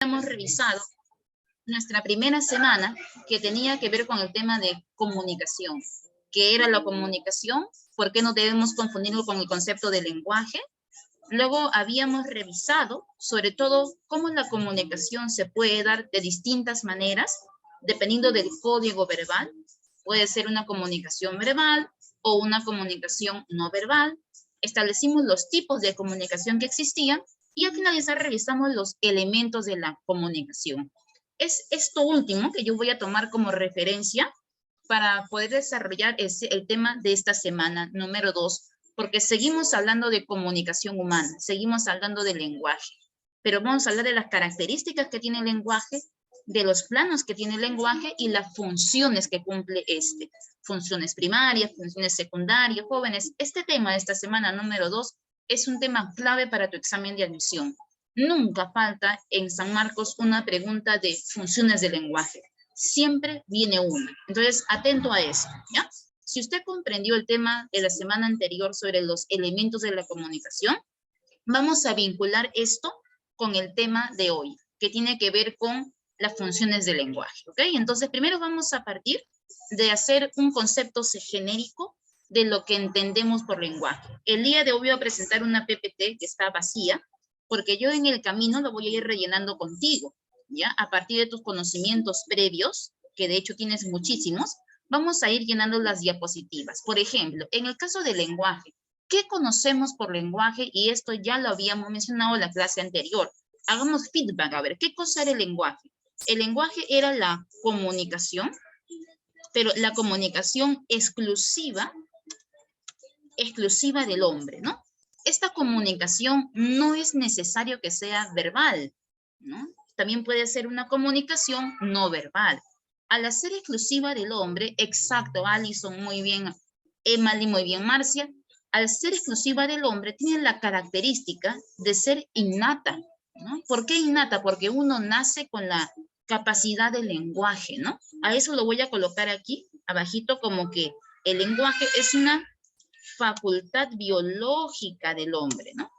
hemos revisado nuestra primera semana que tenía que ver con el tema de comunicación. ¿Qué era la comunicación? ¿Por qué no debemos confundirlo con el concepto de lenguaje? Luego habíamos revisado sobre todo cómo la comunicación se puede dar de distintas maneras, dependiendo del código verbal. Puede ser una comunicación verbal o una comunicación no verbal. Establecimos los tipos de comunicación que existían y al finalizar revisamos los elementos de la comunicación. Es esto último que yo voy a tomar como referencia para poder desarrollar el tema de esta semana, número 2, porque seguimos hablando de comunicación humana, seguimos hablando de lenguaje, pero vamos a hablar de las características que tiene el lenguaje, de los planos que tiene el lenguaje y las funciones que cumple este. Funciones primarias, funciones secundarias, jóvenes. Este tema de esta semana número 2 es un tema clave para tu examen de admisión. Nunca falta en San Marcos una pregunta de funciones del lenguaje. Siempre viene una. Entonces, atento a eso, ¿ya? Si usted comprendió el tema de la semana anterior sobre los elementos de la comunicación, vamos a vincular esto con el tema de hoy, que tiene que ver con las funciones del lenguaje, ¿ok? Entonces, primero vamos a partir de hacer un concepto genérico de lo que entendemos por lenguaje. El día de hoy voy a presentar una PPT que está vacía, porque yo en el camino lo voy a ir rellenando contigo, ¿ya? A partir de tus conocimientos previos, que de hecho tienes muchísimos, vamos a ir llenando las diapositivas. Por ejemplo, en el caso del lenguaje, ¿qué conocemos por lenguaje? Y esto ya lo habíamos mencionado en la clase anterior. Hagamos feedback, a ver, ¿qué cosa era el lenguaje? El lenguaje era la comunicación, pero la comunicación exclusiva del hombre, ¿no? Esta comunicación no es necesario que sea verbal, ¿no? También puede ser una comunicación no verbal. Al ser exclusiva del hombre, exacto, Alison, muy bien, Emily, muy bien, Marcia, al ser exclusiva del hombre, tiene la característica de ser innata, ¿no? ¿Por qué innata? Porque uno nace con la capacidad del lenguaje, ¿no? A eso lo voy a colocar aquí, abajito, como que el lenguaje es una facultad biológica del hombre, ¿no?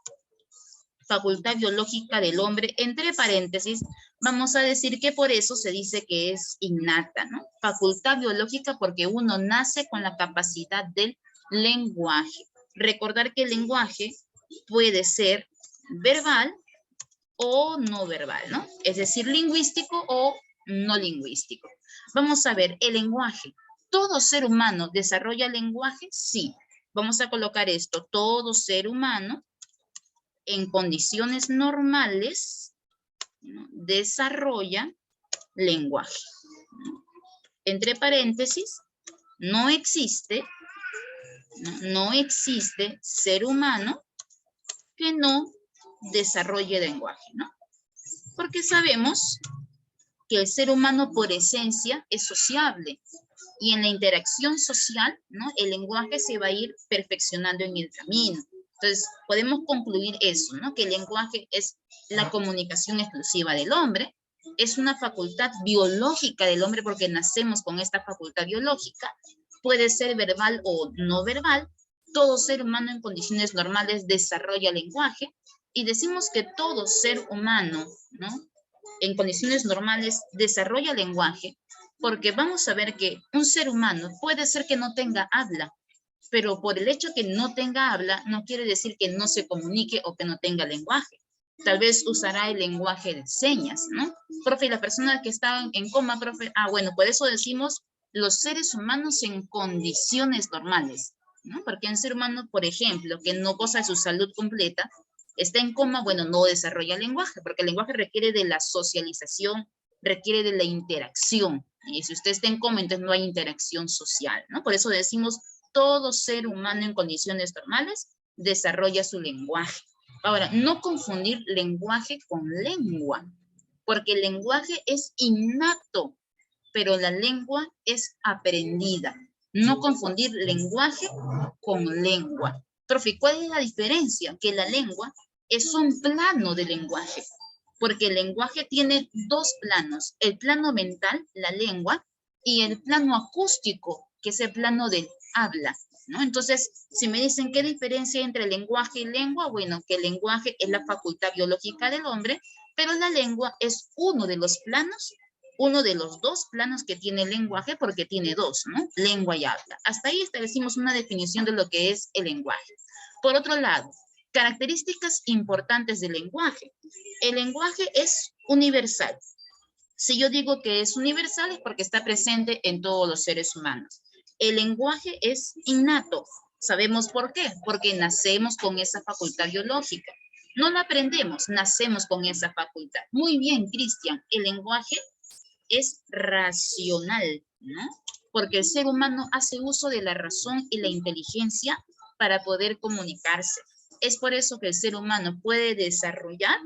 Facultad biológica del hombre, entre paréntesis, vamos a decir que por eso se dice que es innata, ¿no? Facultad biológica porque uno nace con la capacidad del lenguaje. Recordar que el lenguaje puede ser verbal o no verbal, ¿no? Es decir, lingüístico o no lingüístico. Vamos a ver, el lenguaje. ¿Todo ser humano desarrolla lenguaje? Sí. Vamos a colocar esto, todo ser humano en condiciones normales, ¿no?, desarrolla lenguaje, ¿no? Entre paréntesis, no existe ser humano que no desarrolle lenguaje, ¿no? Porque sabemos que el ser humano por esencia es sociable y en la interacción social, ¿no?, el lenguaje se va a ir perfeccionando en el camino. Entonces, podemos concluir eso, ¿no? Que el lenguaje es la comunicación exclusiva del hombre, es una facultad biológica del hombre porque nacemos con esta facultad biológica, puede ser verbal o no verbal, todo ser humano en condiciones normales desarrolla lenguaje, y decimos que todo ser humano, ¿no?, en condiciones normales desarrolla lenguaje, porque vamos a ver que un ser humano puede ser que no tenga habla, pero por el hecho que no tenga habla, no quiere decir que no se comunique o que no tenga lenguaje. Tal vez usará el lenguaje de señas, ¿no? Profe, la persona que está en coma, profe, bueno, por eso decimos los seres humanos en condiciones normales, ¿no? Porque un ser humano, por ejemplo, que no goza de su salud completa, está en coma, bueno, no desarrolla lenguaje, porque el lenguaje requiere de la socialización, requiere de la interacción. Y si usted está en coma, entonces no hay interacción social, ¿no? Por eso decimos todo ser humano en condiciones normales desarrolla su lenguaje. Ahora, no confundir lenguaje con lengua, porque el lenguaje es innato, pero la lengua es aprendida. No confundir lenguaje con lengua. Profe, ¿cuál es la diferencia? Que la lengua es un plano de lenguaje, porque el lenguaje tiene dos planos, el plano mental, la lengua, y el plano acústico, que es el plano del habla, ¿no? Entonces, si me dicen qué diferencia entre lenguaje y lengua, bueno, que el lenguaje es la facultad biológica del hombre, Pero la lengua es uno de los planos, uno de los dos planos que tiene el lenguaje, porque tiene dos, ¿no? Lengua y habla. Hasta ahí establecimos una definición de lo que es el lenguaje. Por otro lado, características importantes del lenguaje. El lenguaje es universal. Si yo digo que es universal es porque está presente en todos los seres humanos. El lenguaje es innato. ¿Sabemos por qué? Porque nacemos con esa facultad biológica. No la aprendemos, nacemos con esa facultad. Muy bien, Cristian, el lenguaje es racional, ¿no? Porque el ser humano hace uso de la razón y la inteligencia para poder comunicarse. Es por eso que el ser humano puede desarrollar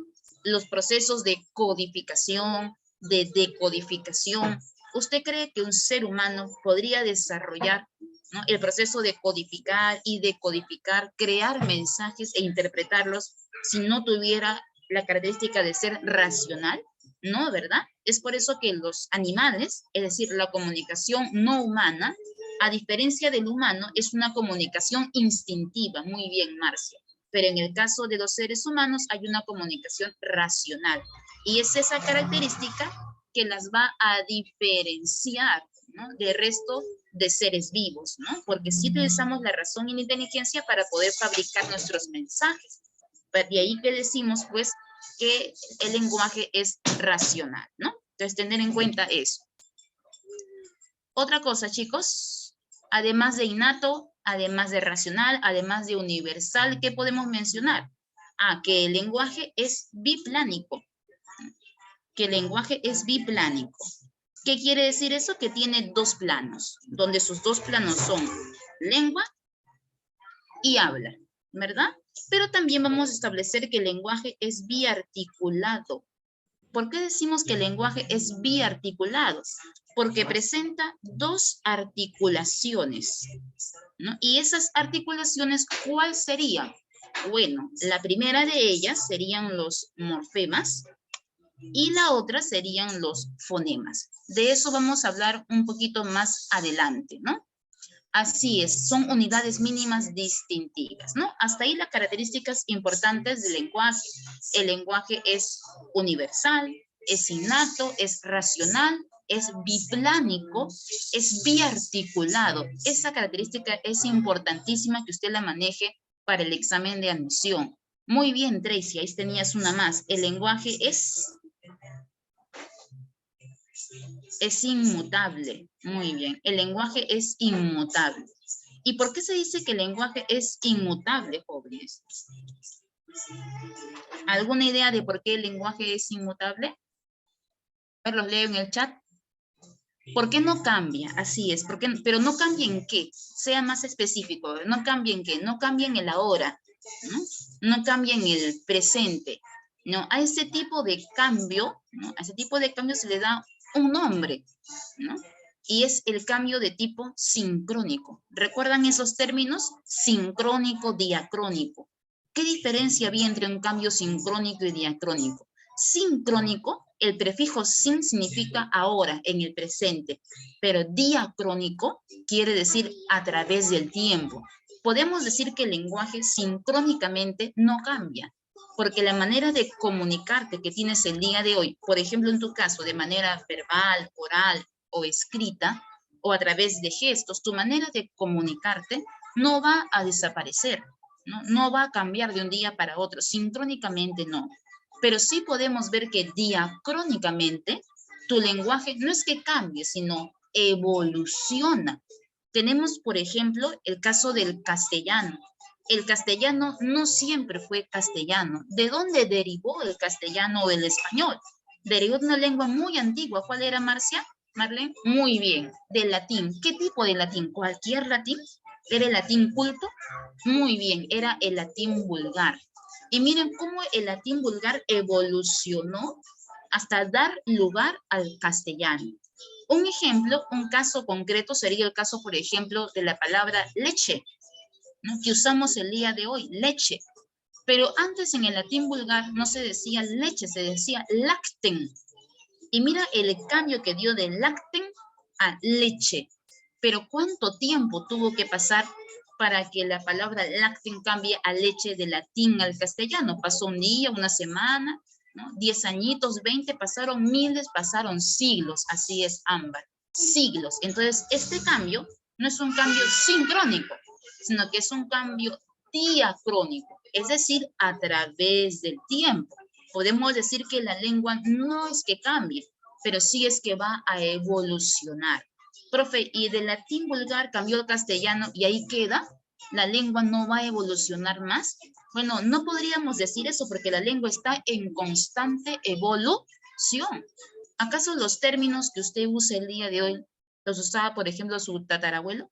los procesos de codificación, de decodificación. ¿Usted cree que un ser humano podría desarrollar, ¿no?, el proceso de codificar y decodificar, crear mensajes e interpretarlos si no tuviera la característica de ser racional? No, ¿verdad? Es por eso que los animales, es decir, la comunicación no humana, a diferencia del humano, es una comunicación instintiva. Muy bien, Marcia. Pero en el caso de los seres humanos hay una comunicación racional. Y es esa característica que las va a diferenciar, ¿no?, del resto de seres vivos, ¿no? Porque sí utilizamos la razón y la inteligencia para poder fabricar nuestros mensajes. De ahí que decimos, pues, que el lenguaje es racional, ¿no? Entonces, tener en cuenta eso. Otra cosa, chicos, además de innato, además de racional, además de universal, ¿qué podemos mencionar? Que el lenguaje es biplánico. Que el lenguaje es biplánico. ¿Qué quiere decir eso? Que tiene dos planos, donde sus dos planos son lengua y habla, ¿verdad? Pero también vamos a establecer que el lenguaje es biarticulado. ¿Por qué decimos que el lenguaje es biarticulado? Porque presenta dos articulaciones, ¿no? Y esas articulaciones, ¿cuál serían? Bueno, la primera de ellas serían los morfemas y la otra serían los fonemas. De eso vamos a hablar un poquito más adelante, ¿no? Así es, son unidades mínimas distintivas, ¿no? Hasta ahí las características importantes del lenguaje. El lenguaje es universal, es innato, es racional, es biplánico, es biarticulado. Esa característica es importantísima que usted la maneje para el examen de admisión. Muy bien, Tracy, ahí tenías una más. El lenguaje es inmutable. Muy bien, el lenguaje es inmutable. ¿Y por qué se dice que el lenguaje es inmutable, jóvenes? ¿Alguna idea de por qué el lenguaje es inmutable? A ver, los leo en el chat. ¿Por qué no cambia? Así es, pero no cambia en qué, sea más específico. No cambia en qué, no cambia en el ahora, ¿no? No cambia en el presente, ¿no? A ese tipo de cambio, ¿no?, a ese tipo de cambio se le da un nombre, ¿no? Y es el cambio de tipo sincrónico. ¿Recuerdan esos términos? Sincrónico, diacrónico. ¿Qué diferencia había entre un cambio sincrónico y diacrónico? Sincrónico, el prefijo sin significa ahora, en el presente, pero diacrónico quiere decir a través del tiempo. Podemos decir que el lenguaje sincrónicamente no cambia, porque la manera de comunicarte que tienes el día de hoy, por ejemplo, en tu caso, de manera verbal, oral o escrita, o a través de gestos, tu manera de comunicarte no va a desaparecer, ¿no? No va a cambiar de un día para otro, sincrónicamente no. Pero sí podemos ver que diacrónicamente tu lenguaje no es que cambie, sino evoluciona. Tenemos, por ejemplo, el caso del castellano. El castellano no siempre fue castellano. ¿De dónde derivó el castellano o el español? Derivó de una lengua muy antigua. ¿Cuál era, Marcia? Marlene, muy bien, del latín. ¿Qué tipo de latín? ¿Cualquier latín? ¿Era el latín culto? Muy bien, era el latín vulgar. Y miren cómo el latín vulgar evolucionó hasta dar lugar al castellano. Un ejemplo, un caso concreto sería el caso, por ejemplo, de la palabra leche, ¿no?, que usamos el día de hoy, leche. Pero antes en el latín vulgar no se decía leche, se decía lacten. Y mira el cambio que dio de lacten a leche. Pero ¿cuánto tiempo tuvo que pasar para que la palabra lacten cambie a leche de latín al castellano? ¿Pasó un día, una semana? ¿no? 10 añitos, 20, pasaron miles, pasaron siglos. Así es, Ámbar. Siglos. Entonces, este cambio no es un cambio sincrónico, sino que es un cambio diacrónico, es decir, a través del tiempo. Podemos decir que la lengua no es que cambie, pero sí es que va a evolucionar. Profe, y del latín vulgar cambió al castellano y ahí queda, la lengua no va a evolucionar más. Bueno, no podríamos decir eso porque la lengua está en constante evolución. ¿Acaso los términos que usted usa el día de hoy los usaba, por ejemplo, su tatarabuelo?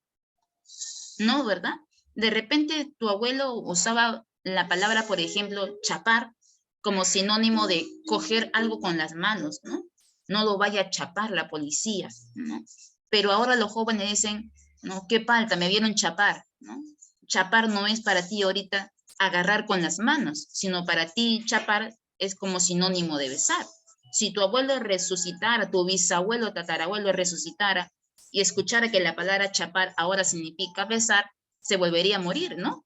No, ¿verdad? De repente tu abuelo usaba la palabra, por ejemplo, chapar, como sinónimo de coger algo con las manos, ¿no? No lo vaya a chapar la policía, ¿no? Pero ahora los jóvenes dicen, no, qué falta, me vieron chapar, ¿no? Chapar no es para ti ahorita agarrar con las manos, sino para ti chapar es como sinónimo de besar. Si tu abuelo resucitara, tu bisabuelo, tatarabuelo resucitara y escuchara que la palabra chapar ahora significa besar, se volvería a morir, ¿no?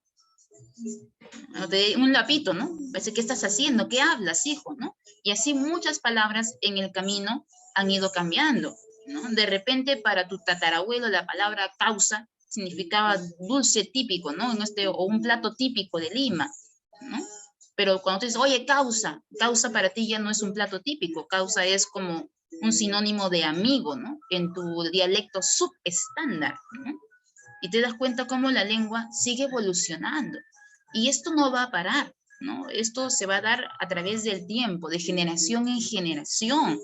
Un lapito, ¿no? Parece, ¿qué estás haciendo? ¿Qué hablas, hijo? ¿No? Y así muchas palabras en el camino han ido cambiando, ¿no? De repente para tu tatarabuelo la palabra causa significaba dulce típico, ¿no? O un plato típico de Lima, ¿no? Pero cuando tú dices, oye, causa para ti ya no es un plato típico, causa es como un sinónimo de amigo, ¿no? En tu dialecto subestándar, ¿no? Y te das cuenta cómo la lengua sigue evolucionando. Y esto no va a parar, ¿no? Esto se va a dar a través del tiempo, de generación en generación,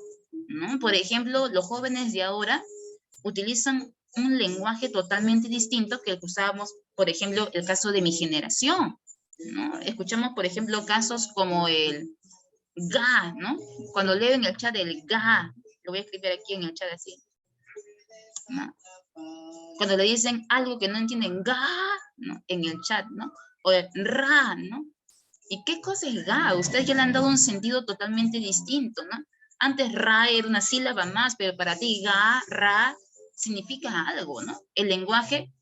¿no? Por ejemplo, los jóvenes de ahora utilizan un lenguaje totalmente distinto que el que usábamos, por ejemplo, el caso de mi generación, ¿no? Escuchamos, por ejemplo, casos como el ga, ¿no? Cuando leo en el chat el ga, lo voy a escribir aquí en el chat así, ¿no? Cuando le dicen algo que no entienden, ga, ¿no? En el chat, ¿no? O el ra, ¿no? ¿Y qué cosa es ga? Ustedes ya le han dado un sentido totalmente distinto, ¿no? Antes ra era una sílaba más, pero para ti ga, ra, significa algo, ¿no? El lenguaje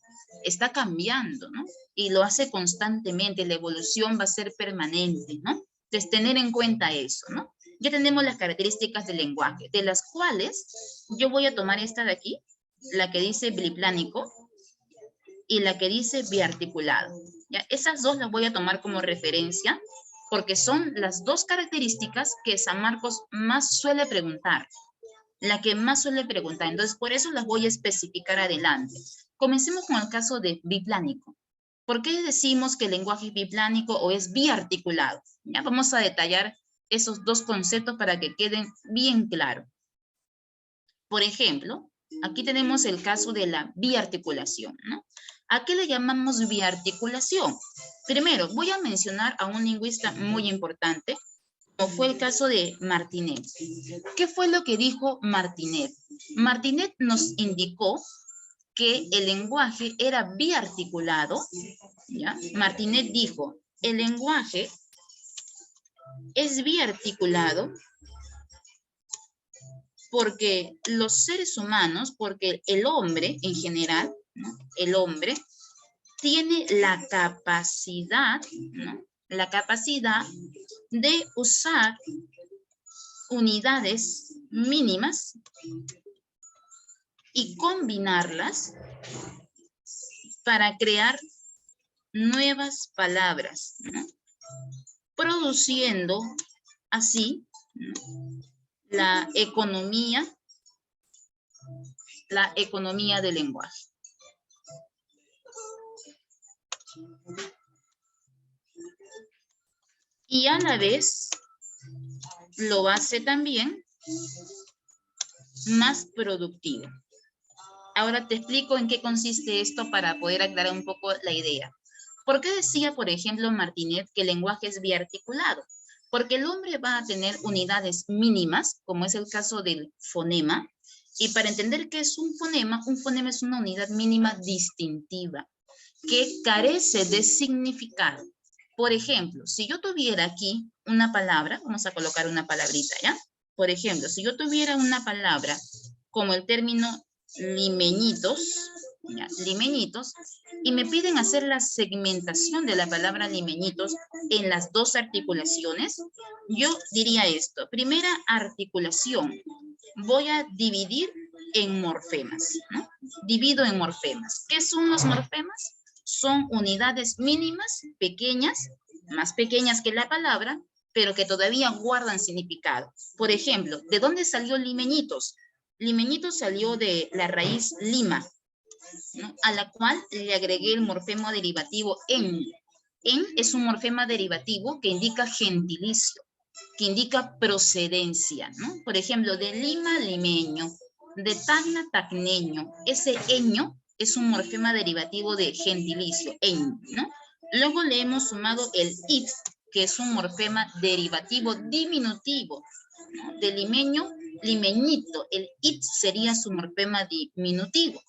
está cambiando, ¿no? Y lo hace constantemente, la evolución va a ser permanente, ¿no? Entonces, tener en cuenta eso, ¿no? Ya tenemos las características del lenguaje, de las cuales yo voy a tomar esta de aquí, la que dice biplánico y la que dice biarticulado. ¿Ya? Esas dos las voy a tomar como referencia porque son las dos características que San Marcos más suele preguntar. La que más suele preguntar. Entonces, por eso las voy a especificar adelante. Comencemos con el caso de biplánico. ¿Por qué decimos que el lenguaje es biplánico o es biarticulado? Ya vamos a detallar esos dos conceptos para que queden bien claros. Por ejemplo, aquí tenemos el caso de la biarticulación, ¿no? ¿A qué le llamamos biarticulación? Primero, voy a mencionar a un lingüista muy importante, como fue el caso de Martinet. ¿Qué fue lo que dijo Martinet? Martinet nos indicó que el lenguaje era biarticulado, ¿ya? Martinet dijo, el lenguaje es biarticulado porque los seres humanos, porque el hombre en general, ¿no? El hombre tiene la capacidad, ¿no? La capacidad de usar unidades mínimas y combinarlas para crear nuevas palabras, ¿no? Produciendo así, ¿no? la economía del lenguaje. Y a la vez lo hace también más productivo. Ahora te explico en qué consiste esto para poder aclarar un poco la idea. ¿Por qué decía, por ejemplo, Martinet que el lenguaje es biarticulado? Porque el hombre va a tener unidades mínimas, como es el caso del fonema, y para entender qué es un fonema es una unidad mínima distintiva, que carece de significado. Por ejemplo, si yo tuviera aquí una palabra, vamos a colocar una palabrita, ¿ya? Por ejemplo, si yo tuviera una palabra como el término limeñitos, ya, limeñitos, y me piden hacer la segmentación de la palabra limeñitos en las dos articulaciones, yo diría esto. Primera articulación, voy a dividir en morfemas, ¿no? Divido en morfemas. ¿Qué son los morfemas? Son unidades mínimas, pequeñas, más pequeñas que la palabra, pero que todavía guardan significado. Por ejemplo, ¿de dónde salió limeñitos? Limeñitos salió de la raíz lima, ¿no? A la cual le agregué el morfema derivativo en. En es un morfema derivativo que indica gentilicio, que indica procedencia, ¿no? Por ejemplo, de Lima, limeño, de Tacna, tacneño. Ese eño es un morfema derivativo de gentilicio, en, ¿no? Luego le hemos sumado el it, que es un morfema derivativo diminutivo, ¿no? De limeño, limeñito. El it sería su morfema diminutivo.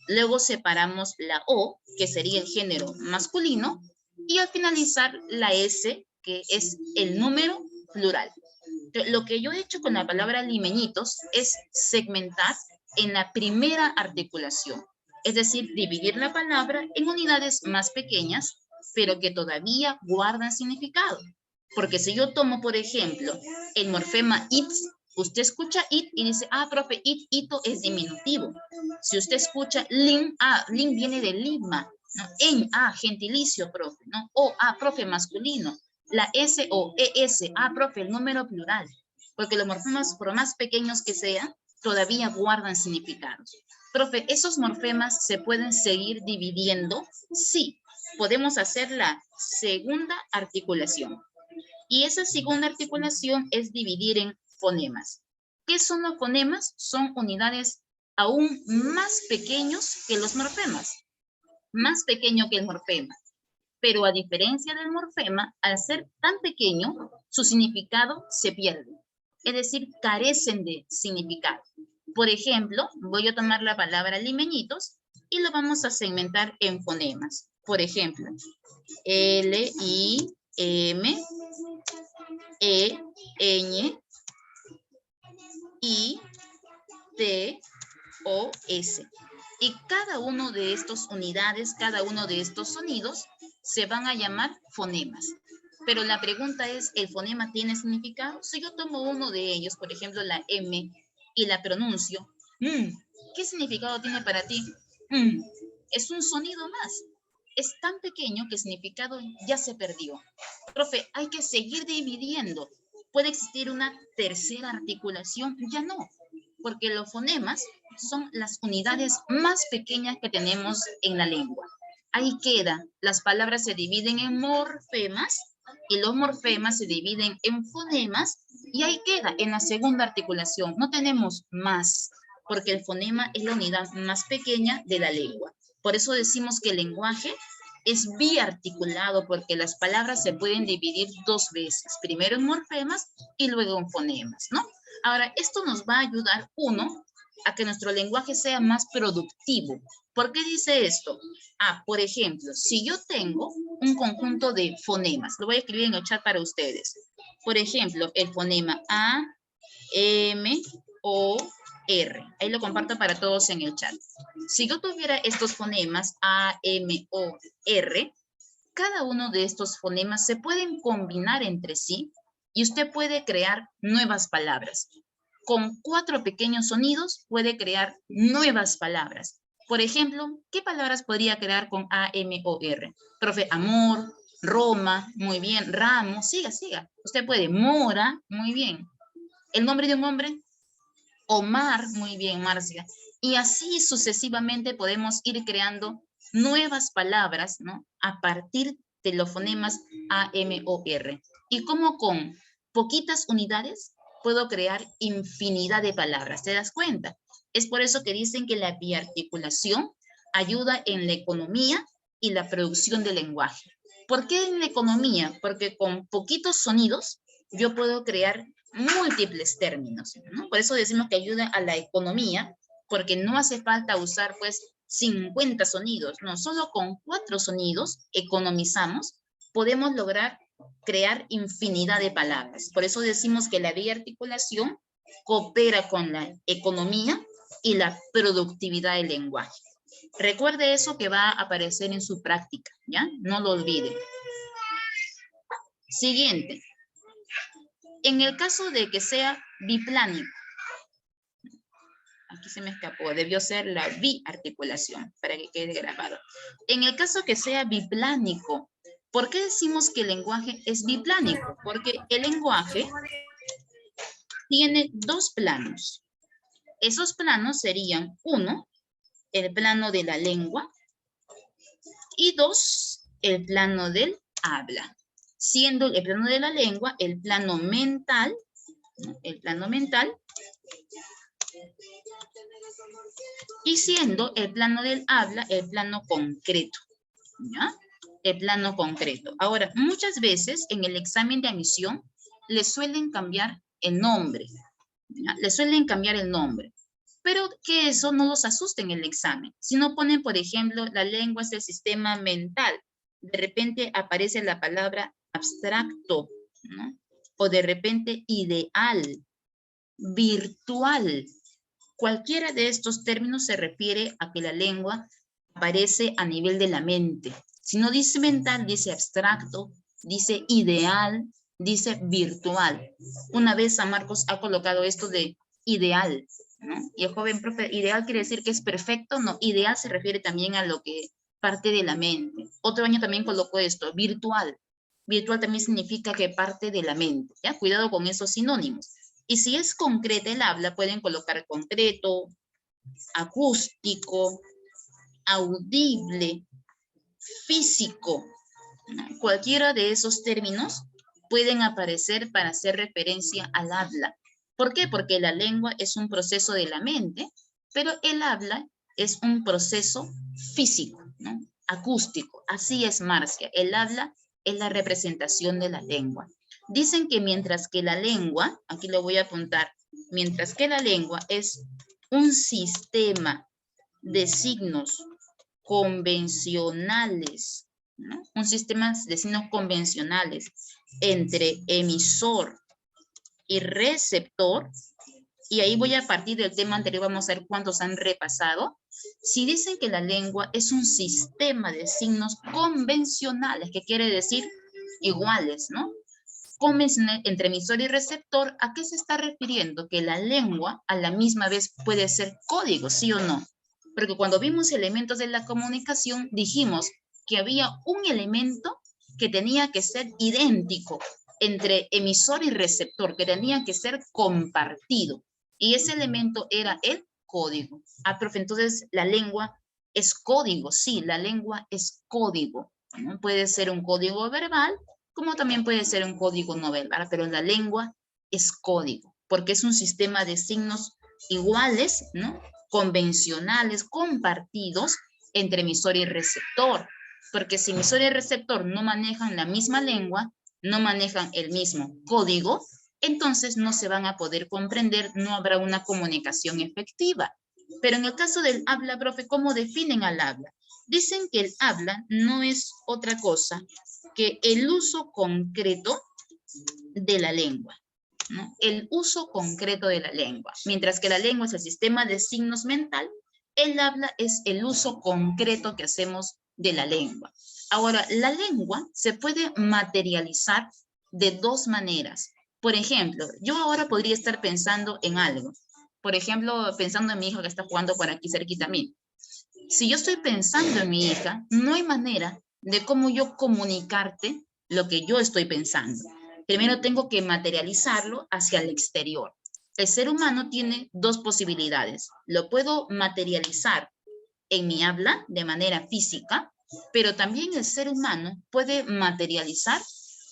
Luego separamos la o, que sería el género masculino, y al finalizar la s, que es el número plural. Lo que yo he hecho con la palabra limeñitos es segmentar en la primera articulación, es decir, dividir la palabra en unidades más pequeñas, pero que todavía guardan significado. Porque si yo tomo, por ejemplo, el morfema it, usted escucha it y dice, ah, profe, it, ito es diminutivo. Si usted escucha lin, ah, lin viene de Lima, ¿no? En, ah, gentilicio, profe, ¿no? O, ah, profe, masculino. La S o ES, ah, profe, el número plural. Porque los morfemas, por más pequeños que sean, todavía guardan significados. Profe, ¿esos morfemas se pueden seguir dividiendo? Sí, podemos hacer la segunda articulación. Y esa segunda articulación es dividir en fonemas. ¿Qué son los fonemas? Son unidades aún más pequeños que los morfemas. Más pequeño que el morfema. Pero a diferencia del morfema, al ser tan pequeño, su significado se pierde. Es decir, carecen de significado. Por ejemplo, voy a tomar la palabra limeñitos y lo vamos a segmentar en fonemas. Por ejemplo, L, I, M, E, Ñ, I, T, O, S. Y cada uno de estas unidades, cada uno de estos sonidos, se van a llamar fonemas. Pero la pregunta es, ¿el fonema tiene significado? Si yo tomo uno de ellos, por ejemplo, la M, y la pronuncio, ¿qué significado tiene para ti? Es un sonido más. Es tan pequeño que el significado ya se perdió. Profe, hay que seguir dividiendo. ¿Puede existir una tercera articulación? Ya no, porque los fonemas son las unidades más pequeñas que tenemos en la lengua. Ahí queda, las palabras se dividen en morfemas y los morfemas se dividen en fonemas y ahí queda en la segunda articulación. No tenemos más, porque el fonema es la unidad más pequeña de la lengua. Por eso decimos que el lenguaje es biarticulado, porque las palabras se pueden dividir dos veces, primero en morfemas y luego en fonemas, ¿no? Ahora, esto nos va a ayudar, uno, a que nuestro lenguaje sea más productivo. ¿Por qué dice esto? Ah, por ejemplo, si yo tengo un conjunto de fonemas, lo voy a escribir en el chat para ustedes. Por ejemplo, el fonema A, M, O, R. Ahí lo comparto para todos en el chat. Si yo tuviera estos fonemas A, M, O, R, cada uno de estos fonemas se pueden combinar entre sí y usted puede crear nuevas palabras. Con 4 pequeños sonidos puede crear nuevas palabras. Por ejemplo, ¿qué palabras podría crear con A, M, O, R? Profe, amor, Roma, muy bien, ramo, siga, siga. Usted puede, mora, muy bien. El nombre de un hombre, Omar, muy bien, Marcia. Y así sucesivamente podemos ir creando nuevas palabras, ¿no? A partir de los fonemas A, M, O, R. Y como con poquitas unidades puedo crear infinidad de palabras, ¿te das cuenta? Es por eso que dicen que la biarticulación ayuda en la economía y la producción del lenguaje. ¿Por qué en la economía? Porque con poquitos sonidos yo puedo crear múltiples términos, ¿no? Por eso decimos que ayuda a la economía, porque no hace falta usar pues 50 sonidos, no, solo con 4 sonidos economizamos, podemos lograr crear infinidad de palabras. Por eso decimos que la biarticulación coopera con la economía y la productividad del lenguaje. Recuerde eso que va a aparecer en su práctica, ¿ya? No lo olvide. Siguiente. En el caso de que sea biplánico, aquí se me escapó, debió ser la biarticulación, para que quede grabado. En el caso que sea biplánico, ¿por qué decimos que el lenguaje es biplánico? Porque el lenguaje tiene dos planos. Esos planos serían, uno, el plano de la lengua, y dos, el plano del habla. Siendo el plano de la lengua el plano mental, ¿no? El plano mental, y siendo el plano del habla el plano concreto, ¿ya? El plano concreto. Ahora, muchas veces en el examen de admisión le suelen cambiar el nombre, ¿ya? Le suelen cambiar el nombre, pero que eso no los asuste en el examen. Si no ponen, por ejemplo, la lengua es el sistema mental, de repente aparece la palabra abstracto, ¿no? O de repente ideal, virtual. Cualquiera de estos términos se refiere a que la lengua aparece a nivel de la mente. Si no dice mental, dice abstracto, dice ideal, dice virtual. Una vez San Marcos ha colocado esto de ideal, ¿no? Y el joven profe, ideal quiere decir que es perfecto, no, ideal se refiere también a lo que parte de la mente. Otro año también colocó esto, virtual. Virtual también significa que parte de la mente, ¿ya? Cuidado con esos sinónimos. Y si es concreta el habla, pueden colocar concreto, acústico, audible, físico. Cualquiera de esos términos pueden aparecer para hacer referencia al habla. ¿Por qué? Porque la lengua es un proceso de la mente, pero el habla es un proceso físico, ¿no? Acústico. Así es, Marcia. El habla es la representación de la lengua. Dicen que mientras que la lengua, aquí lo voy a apuntar, mientras que la lengua es un sistema de signos convencionales, ¿no? Un sistema de signos convencionales entre emisor y receptor, y ahí voy a partir del tema anterior, vamos a ver cuántos han repasado. Si dicen que la lengua es un sistema de signos convencionales, que quiere decir iguales, ¿no? Convencional entre emisor y receptor, ¿a qué se está refiriendo? Que la lengua a la misma vez puede ser código, ¿sí o no? Porque cuando vimos elementos de la comunicación, dijimos que había un elemento que tenía que ser idéntico entre emisor y receptor, que tenía que ser compartido. Y ese elemento era el código. Ah, profe, entonces la lengua es código. Sí, la lengua es código, ¿no? Puede ser un código verbal, como también puede ser un código no verbal, pero la lengua es código, porque es un sistema de signos iguales, ¿no? Convencionales, compartidos entre emisor y receptor, porque si emisor y receptor no manejan la misma lengua, no manejan el mismo código, entonces no se van a poder comprender, no habrá una comunicación efectiva. Pero en el caso del habla, profe, ¿cómo definen al habla? Dicen que el habla no es otra cosa que el uso concreto de la lengua, ¿no? El uso concreto de la lengua. Mientras que la lengua es el sistema de signos mental, el habla es el uso concreto que hacemos de la lengua. Ahora, la lengua se puede materializar de dos maneras. Por ejemplo, yo ahora podría estar pensando en algo. Por ejemplo, pensando en mi hija que está jugando por aquí cerquita a mí. Si yo estoy pensando en mi hija, no hay manera de cómo yo comunicarte lo que yo estoy pensando. Primero tengo que materializarlo hacia el exterior. El ser humano tiene dos posibilidades. Lo puedo materializar en mi habla de manera física, pero también el ser humano puede materializar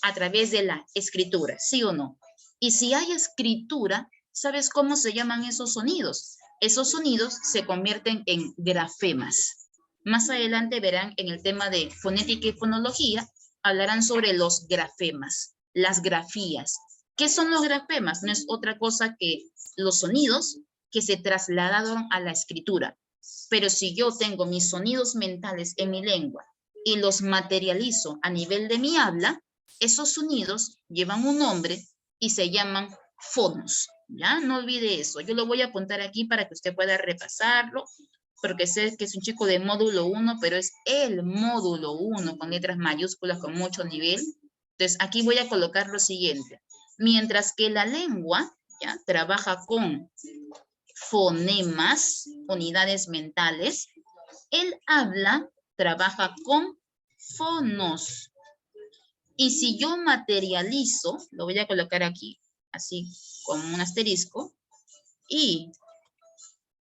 a través de la escritura, ¿sí o no? Y si hay escritura, ¿sabes cómo se llaman esos sonidos? Esos sonidos se convierten en grafemas. Más adelante verán en el tema de fonética y fonología, hablarán sobre los grafemas, las grafías. ¿Qué son los grafemas? No es otra cosa que los sonidos que se trasladaron a la escritura. Pero si yo tengo mis sonidos mentales en mi lengua y los materializo a nivel de mi habla, esos sonidos llevan un nombre y se llaman fonos. ¿Ya? No olvide eso. Yo lo voy a apuntar aquí para que usted pueda repasarlo porque sé que es un chico de módulo 1, pero es el módulo 1 con letras mayúsculas con mucho nivel. Entonces, aquí voy a colocar lo siguiente. Mientras que la lengua, ¿ya?, trabaja con fonemas, unidades mentales, el habla trabaja con fonos. Y si yo materializo, lo voy a colocar aquí, así como un asterisco, y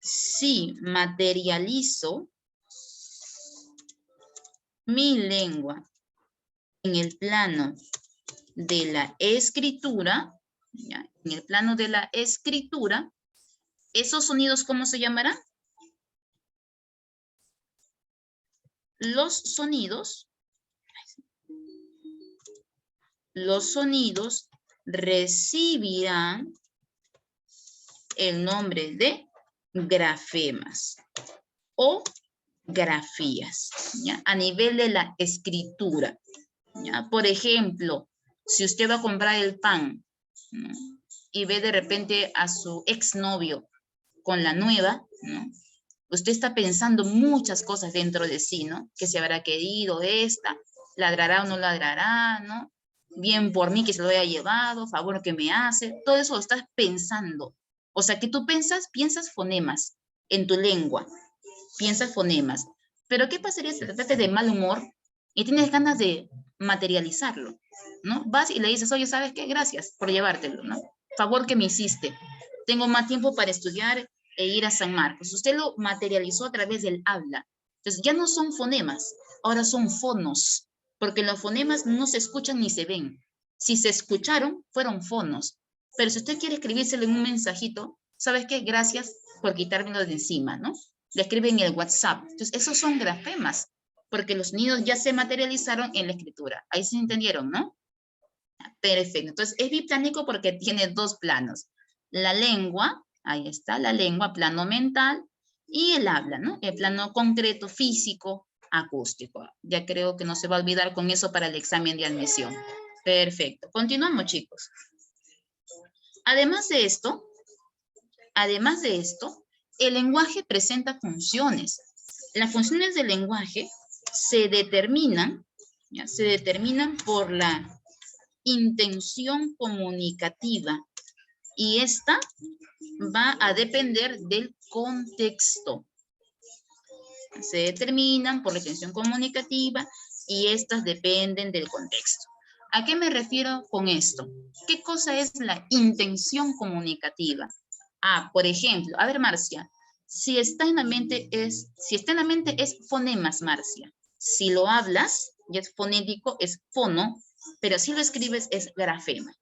si materializo mi lengua en el plano de la escritura, ¿ya?, en el plano de la escritura, ¿esos sonidos cómo se llamarán? Los sonidos recibirán el nombre de grafemas o grafías, ¿ya?, a nivel de la escritura, ¿ya? Por ejemplo, si usted va a comprar el pan, ¿no?, y ve de repente a su exnovio con la nueva, ¿no?, usted está pensando muchas cosas dentro de sí, ¿no? ¿Qué se habrá querido esta? ¿Ladrará o no ladrará, no? Bien por mí que se lo haya llevado, favor que me hace. Todo eso lo estás pensando. O sea, que tú piensas fonemas en tu lengua. Piensas fonemas. Pero ¿qué pasaría si te trata de mal humor y tienes ganas de materializarlo, ¿no? Vas y le dices, oye, ¿sabes qué? Gracias por llevártelo, ¿no? Favor que me hiciste. Tengo más tiempo para estudiar e ir a San Marcos. Usted lo materializó a través del habla. Entonces ya no son fonemas, ahora son fonos, porque los fonemas no se escuchan ni se ven. Si se escucharon, fueron fonos. Pero si usted quiere escribírselo en un mensajito, ¿sabes qué? Gracias por quitármelo de encima, ¿no? Le escribe en el WhatsApp. Entonces esos son grafemas, porque los sonidos ya se materializaron en la escritura. Ahí se entendieron, ¿no? Perfecto. Entonces es biplánico porque tiene dos planos. La lengua, ahí está, la lengua, plano mental, y el habla, ¿no? El plano concreto, físico, acústico. Ya creo que no se va a olvidar con eso para el examen de admisión. Perfecto. Continuamos, chicos. Además de esto, el lenguaje presenta funciones. Las funciones del lenguaje se determinan, ¿ya?, se determinan por la intención comunicativa, y esta va a depender del contexto. Se determinan por la intención comunicativa y estas dependen del contexto. ¿A qué me refiero con esto? ¿Qué cosa es la intención comunicativa? Por ejemplo, a ver, Marcia, si está en la mente es fonemas, Marcia. Si lo hablas y es fonético, es fono, pero si lo escribes es grafema.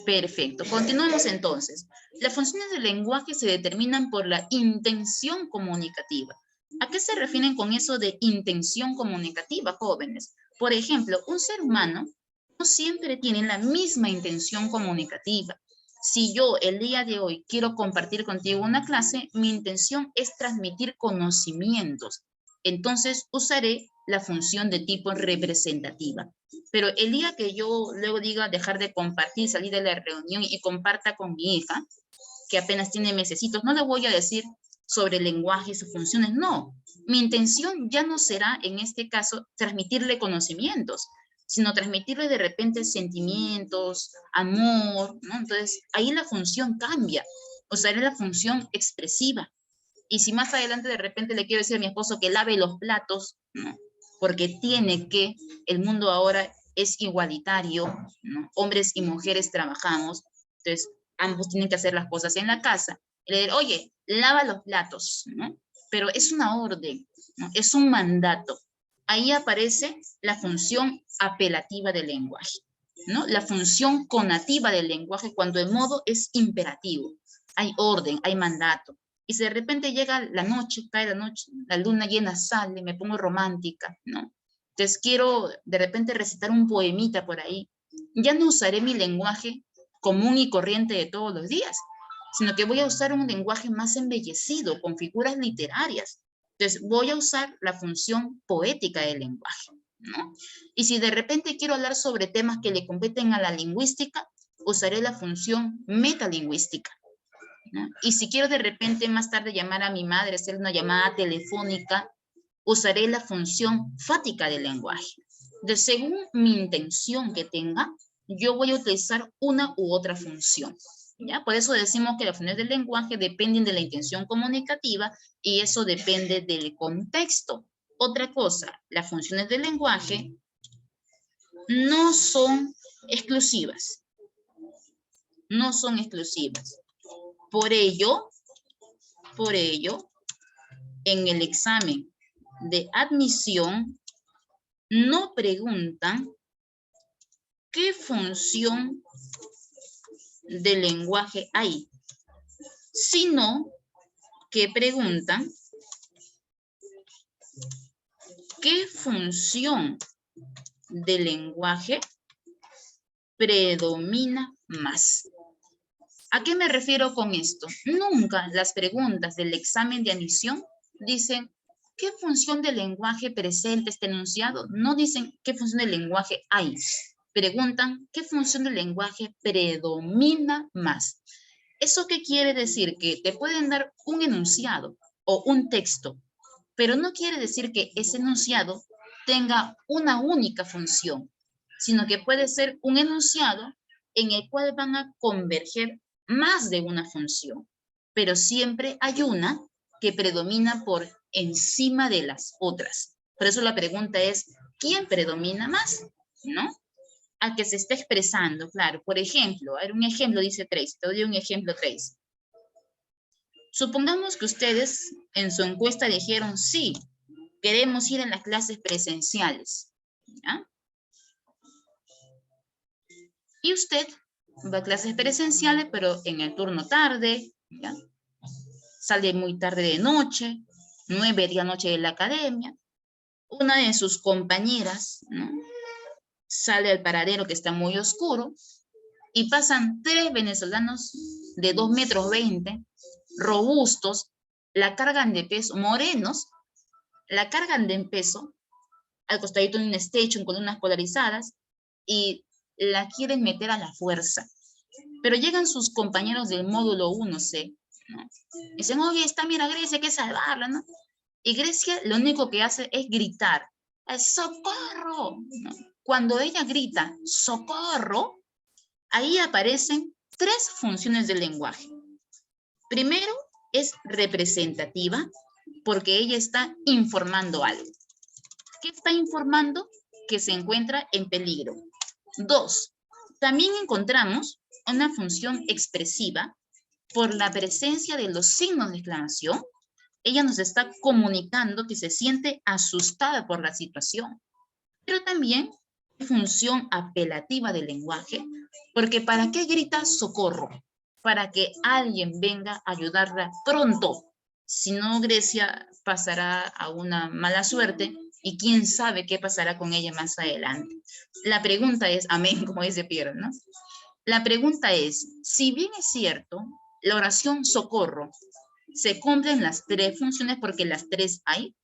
Perfecto. Continuamos entonces. Las funciones del lenguaje se determinan por la intención comunicativa. ¿A qué se refieren con eso de intención comunicativa, jóvenes? Por ejemplo, un ser humano no siempre tiene la misma intención comunicativa. Si yo el día de hoy quiero compartir contigo una clase, mi intención es transmitir conocimientos. Entonces usaré la función de tipo representativa. Pero el día que yo luego diga dejar de compartir, salir de la reunión y comparta con mi hija, que apenas tiene mesecitos, no le voy a decir sobre el lenguaje y sus funciones, no. Mi intención ya no será, en este caso, transmitirle conocimientos, sino transmitirle de repente sentimientos, amor, ¿no? Entonces, ahí la función cambia. Usaré la función expresiva. Y si más adelante de repente le quiero decir a mi esposo que lave los platos, ¿no?, porque tiene que, el mundo ahora es igualitario, ¿no? Hombres y mujeres trabajamos, entonces ambos tienen que hacer las cosas en la casa. Y le diré, oye, lava los platos, ¿no? Pero es una orden, ¿no?, es un mandato. Ahí aparece la función apelativa del lenguaje, ¿no? La función conativa del lenguaje cuando el modo es imperativo. Hay orden, hay mandato. Y si de repente llega la noche, cae la noche, la luna llena sale, me pongo romántica, ¿no? Entonces quiero de repente recitar un poemita por ahí. Ya no usaré mi lenguaje común y corriente de todos los días, sino que voy a usar un lenguaje más embellecido, con figuras literarias. Entonces voy a usar la función poética del lenguaje, ¿no? Y si de repente quiero hablar sobre temas que le competen a la lingüística, usaré la función metalingüística. ¿no? Y si quiero de repente más tarde llamar a mi madre, hacer una llamada telefónica, usaré la función fática del lenguaje. De según mi intención que tenga, yo voy a utilizar una u otra función. ¿Ya? Por eso decimos que las funciones del lenguaje dependen de la intención comunicativa y eso depende del contexto. Otra cosa, las funciones del lenguaje no son exclusivas. No son exclusivas. Por ello, en el examen de admisión no preguntan qué función del lenguaje hay, sino que preguntan qué función del lenguaje predomina más. ¿A qué me refiero con esto? Nunca las preguntas del examen de admisión dicen ¿qué función del lenguaje presenta este enunciado? No dicen qué función del lenguaje hay. Preguntan qué función del lenguaje predomina más. ¿Eso qué quiere decir? Que te pueden dar un enunciado o un texto, pero no quiere decir que ese enunciado tenga una única función, sino que puede ser un enunciado en el cual van a converger más de una función, pero siempre hay una que predomina por encima de las otras. Por eso la pregunta es, ¿quién predomina más? ¿No? A que se está expresando, claro. Por ejemplo, a ver, un ejemplo dice Tracy, te doy un ejemplo Tracy. Supongamos que ustedes en su encuesta dijeron, sí, queremos ir a las clases presenciales. ¿Ya? Y usted va a clases presenciales, pero en el turno tarde, ¿ya? Sale muy tarde de noche, 9 de la noche de la academia. Una de sus compañeras, ¿no?, sale al paradero que está muy oscuro y pasan 3 venezolanos de 2,20 m, robustos, la cargan de peso, morenos, la cargan de peso, al costadito de un station con unas polarizadas y la quieren meter a la fuerza. Pero llegan sus compañeros del módulo 1C, ¿no? Dicen, oye, mira, Grecia, hay que salvarla, ¿no? Y Grecia lo único que hace es gritar, ¡socorro! ¿No? Cuando ella grita, ¡socorro!, ahí aparecen 3 funciones del lenguaje. Primero, es representativa, porque ella está informando algo. ¿Qué está informando? Que se encuentra en peligro. 2, también encontramos una función expresiva por la presencia de los signos de exclamación. Ella nos está comunicando que se siente asustada por la situación. Pero también función apelativa del lenguaje, porque ¿para qué grita socorro? Para que alguien venga a ayudarla pronto. Si no, Grecia pasará a una mala suerte y quién sabe qué pasará con ella más adelante. La pregunta es, amén, como dice Pierre, ¿no? La pregunta es, si bien es cierto, la oración socorro se cumplen las 3 funciones porque las 3 hay,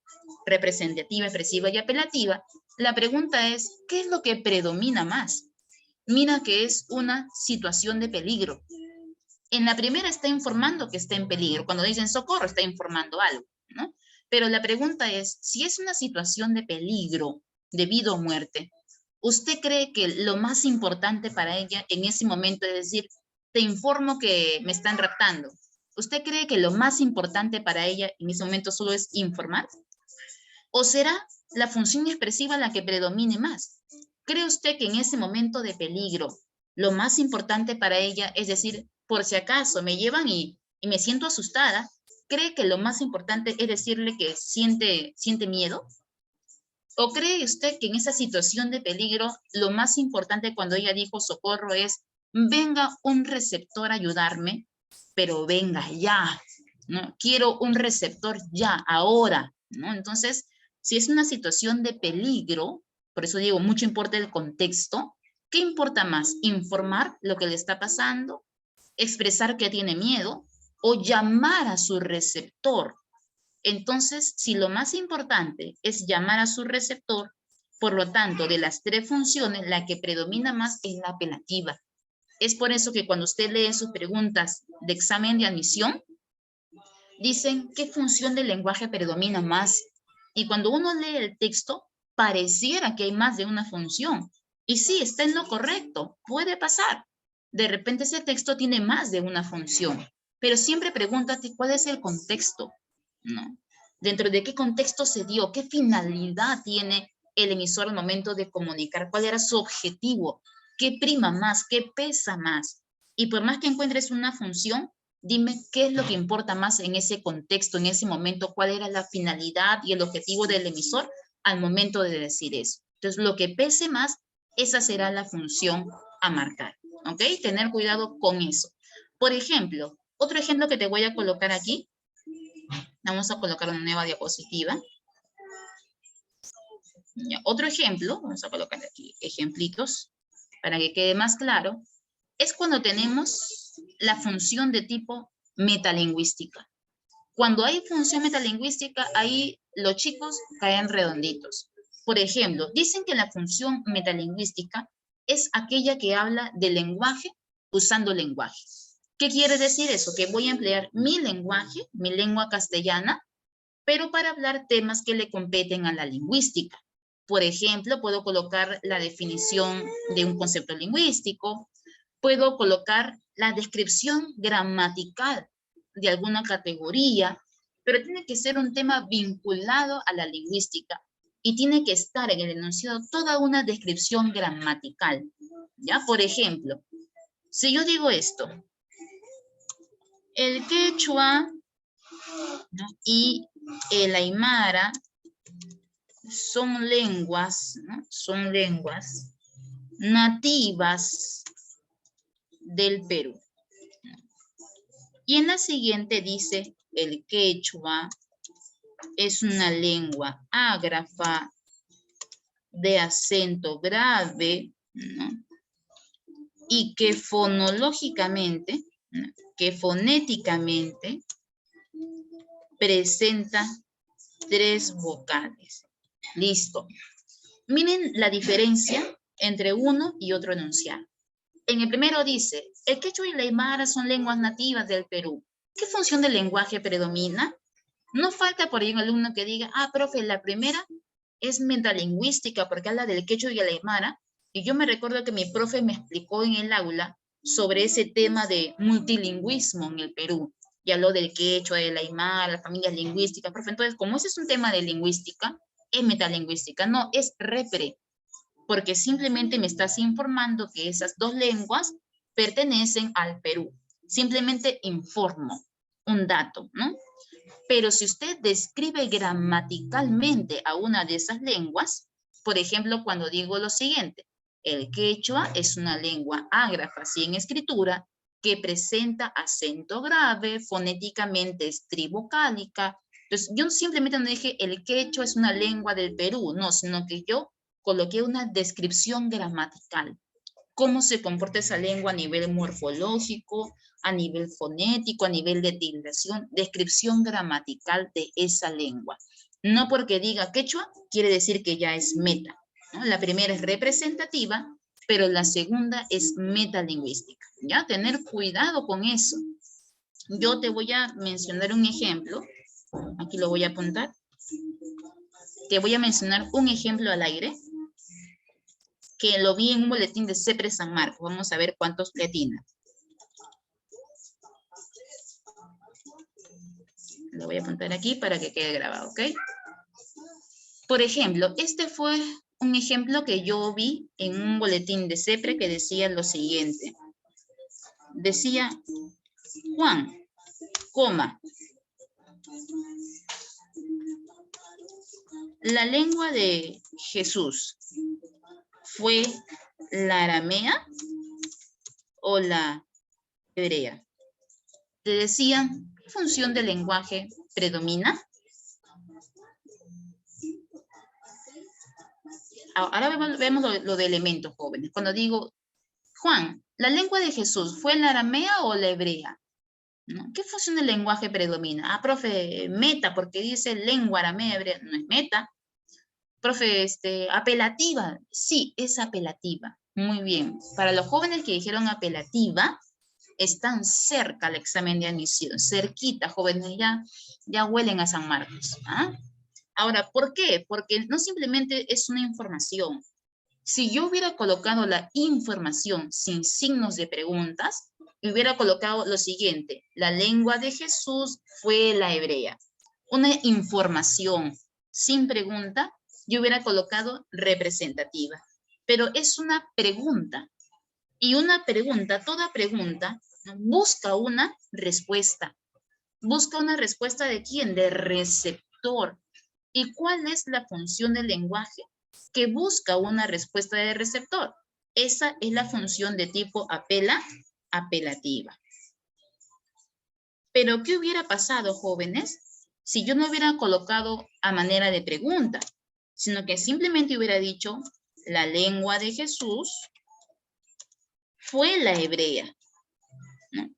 representativa, expresiva y apelativa, la pregunta es, ¿qué es lo que predomina más? Mira que es una situación de peligro. En la primera está informando que está en peligro. Cuando dicen socorro, está informando algo, ¿no? Pero la pregunta es, si es una situación de peligro, de vida o muerte, ¿usted cree que lo más importante para ella en ese momento es decir, te informo que me están raptando? ¿Usted cree que lo más importante para ella en ese momento solo es informar? ¿O será la función expresiva la que predomine más? ¿Cree usted que en ese momento de peligro lo más importante para ella es decir, por si acaso me llevan y me siento asustada? ¿Cree que lo más importante es decirle que siente miedo? ¿O cree usted que en esa situación de peligro lo más importante cuando ella dijo socorro es venga un receptor a ayudarme, pero venga ya, ¿no? Quiero un receptor ya, ahora, ¿no? Entonces, si es una situación de peligro, por eso digo, mucho importa el contexto. ¿Qué importa más? ¿Informar lo que le está pasando? ¿Expresar que tiene miedo? ¿O llamar a su receptor? Entonces, si lo más importante es llamar a su receptor, por lo tanto, de las 3 funciones, la que predomina más es la apelativa. Es por eso que cuando usted lee sus preguntas de examen de admisión, dicen qué función del lenguaje predomina más. Y cuando uno lee el texto, pareciera que hay más de una función. Y sí, está en lo correcto, puede pasar. De repente ese texto tiene más de una función, pero siempre pregúntate cuál es el contexto, ¿no? Dentro de qué contexto se dio, qué finalidad tiene el emisor al momento de comunicar, cuál era su objetivo, qué prima más, qué pesa más. Y por más que encuentres una función, dime qué es lo que importa más en ese contexto, en ese momento, cuál era la finalidad y el objetivo del emisor al momento de decir eso. Entonces, lo que pese más, esa será la función a marcar, ¿ok? Tener cuidado con eso. Por ejemplo, otro ejemplo que te voy a colocar aquí. Vamos a colocar una nueva diapositiva. Otro ejemplo, vamos a colocar aquí ejemplitos para que quede más claro, es cuando tenemos la función de tipo metalingüística. Cuando hay función metalingüística, ahí los chicos caen redonditos. Por ejemplo, dicen que la función metalingüística es aquella que habla del lenguaje usando lenguaje. ¿Qué quiere decir eso? Que voy a emplear mi lenguaje, mi lengua castellana, pero para hablar temas que le competen a la lingüística. Por ejemplo, puedo colocar la definición de un concepto lingüístico, puedo colocar la descripción gramatical de alguna categoría, pero tiene que ser un tema vinculado a la lingüística y tiene que estar en el enunciado toda una descripción gramatical. ¿Ya? Por ejemplo, si yo digo esto, el quechua, ¿no?, y el aymara son lenguas, ¿no?, son lenguas nativas del Perú. Y en la siguiente dice, el quechua es una lengua ágrafa de acento grave, ¿no?, y que fonológicamente, ¿no?, que fonéticamente presenta 3 vocales. Listo. Miren la diferencia entre uno y otro enunciado. En el primero dice, el quechua y la aymara son lenguas nativas del Perú. ¿Qué función del lenguaje predomina? No falta por ahí un alumno que diga, profe, la primera es metalingüística porque habla del quechua y el aymara. Y yo me recuerdo que mi profe me explicó en el aula sobre ese tema de multilingüismo en el Perú. Y habló del quechua, del aymara, las familias lingüísticas. Profe, entonces, como ese es un tema de lingüística, es metalingüística. No, es repre, porque simplemente me estás informando que esas 2 lenguas pertenecen al Perú. Simplemente informo un dato, ¿no? Pero si usted describe gramaticalmente a una de esas lenguas, por ejemplo, cuando digo lo siguiente, el quechua es una lengua ágrafa, así en escritura, que presenta acento grave, fonéticamente es trivocálica. Entonces, yo simplemente no dije el quechua es una lengua del Perú, no, sino que yo coloqué una descripción gramatical. Cómo se comporta esa lengua a nivel morfológico, a nivel fonético, a nivel de tildación, descripción gramatical de esa lengua. No porque diga quechua, quiere decir que ya es meta, ¿no? La primera es representativa, pero la segunda es metalingüística. ¿Ya? Tener cuidado con eso. Yo te voy a mencionar un ejemplo. Aquí lo voy a apuntar. Te voy a mencionar un ejemplo al aire que lo vi en un boletín de CEPRE San Marcos. Vamos a ver cuántos le atinan. Lo voy a apuntar aquí para que quede grabado, ¿ok? Por ejemplo, este fue un ejemplo que yo vi en un boletín de CEPRE que decía lo siguiente. Decía, Juan, coma, la lengua de Jesús fue la aramea o la hebrea. Te decían, ¿qué función del lenguaje predomina? Ahora vemos lo de elementos, jóvenes. Cuando digo, Juan, ¿la lengua de Jesús fue la aramea o la hebrea? ¿No? ¿Qué función del lenguaje predomina? Profe, meta, porque dice lengua aramea, hebrea. No es meta. Profe, apelativa. Sí, es apelativa. Muy bien. Para los jóvenes que dijeron apelativa, están cerca al examen de admisión. Cerquita, jóvenes, ya huelen a San Marcos. ¿Ah? Ahora, ¿por qué? Porque no simplemente es una información. Si yo hubiera colocado la información sin signos de preguntas, hubiera colocado lo siguiente: la lengua de Jesús fue la hebrea. Una información sin pregunta, yo hubiera colocado representativa. Pero es una pregunta. Y una pregunta, toda pregunta, busca una respuesta. Busca una respuesta ¿de quién? De receptor. ¿Y cuál es la función del lenguaje? Que busca una respuesta de receptor. Esa es la función de tipo apelativa. Pero ¿qué hubiera pasado, jóvenes, si yo no hubiera colocado a manera de pregunta, sino que simplemente hubiera dicho, la lengua de Jesús fue la hebrea, ¿no?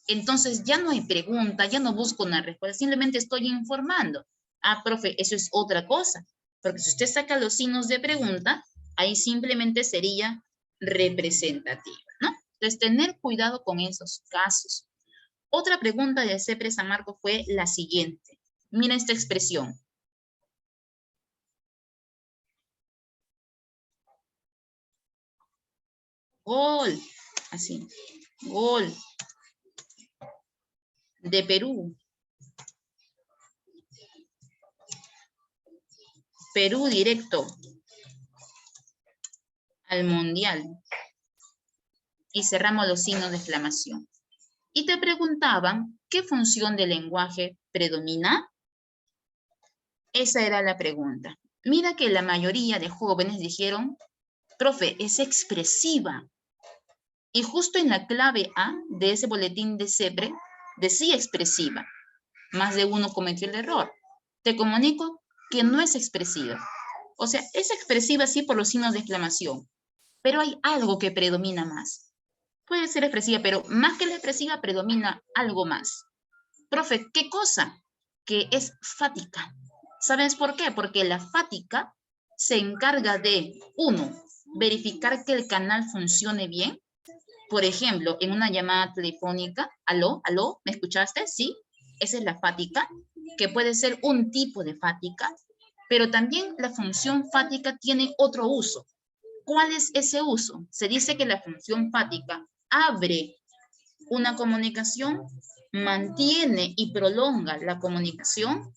Entonces ya no hay pregunta, ya no busco una respuesta, simplemente estoy informando. Ah, profe, eso es otra cosa, porque si usted saca los signos de pregunta, ahí simplemente sería representativa, ¿no? Entonces, tener cuidado con esos casos. Otra pregunta de CEPRE San Marcos fue la siguiente. Mira esta expresión. Gol, así, gol de Perú. Perú directo al Mundial. Y cerramos los signos de exclamación. Y te preguntaban, ¿qué función del lenguaje predomina? Esa era la pregunta. Mira que la mayoría de jóvenes dijeron, profe, es expresiva. Y justo en la clave A de ese boletín de CEPRE decía expresiva. Más de uno cometió el error. Te comunico que no es expresiva. O sea, es expresiva sí por los signos de exclamación, pero hay algo que predomina más. Puede ser expresiva, pero más que la expresiva predomina algo más. Profe, ¿qué cosa? Que es fática. ¿Sabes por qué? Porque la fática se encarga de, uno, verificar que el canal funcione bien. Por ejemplo, en una llamada telefónica, aló, ¿me escuchaste? Sí, esa es la fática, que puede ser un tipo de fática, pero también la función fática tiene otro uso. ¿Cuál es ese uso? Se dice que la función fática abre una comunicación, mantiene y prolonga la comunicación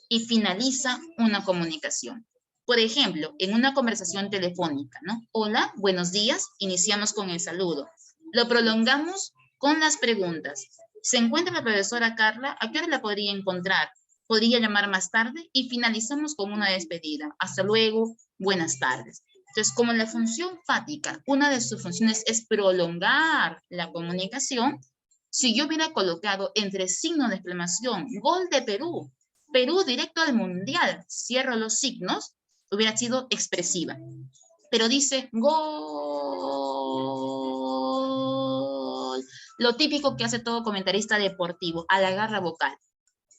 y finaliza una comunicación. Por ejemplo, en una conversación telefónica, ¿no? Hola, buenos días, iniciamos con el saludo. Lo prolongamos con las preguntas. ¿Se encuentra la profesora Carla? ¿A qué hora la podría encontrar? ¿Podría llamar más tarde? Y finalizamos con una despedida. Hasta luego, buenas tardes. Entonces, como la función fática, una de sus funciones es prolongar la comunicación, si yo hubiera colocado entre signos de exclamación, gol de Perú, Perú directo al Mundial, cierro los signos, hubiera sido expresiva. Pero dice gol. Lo típico que hace todo comentarista deportivo, alargar la vocal.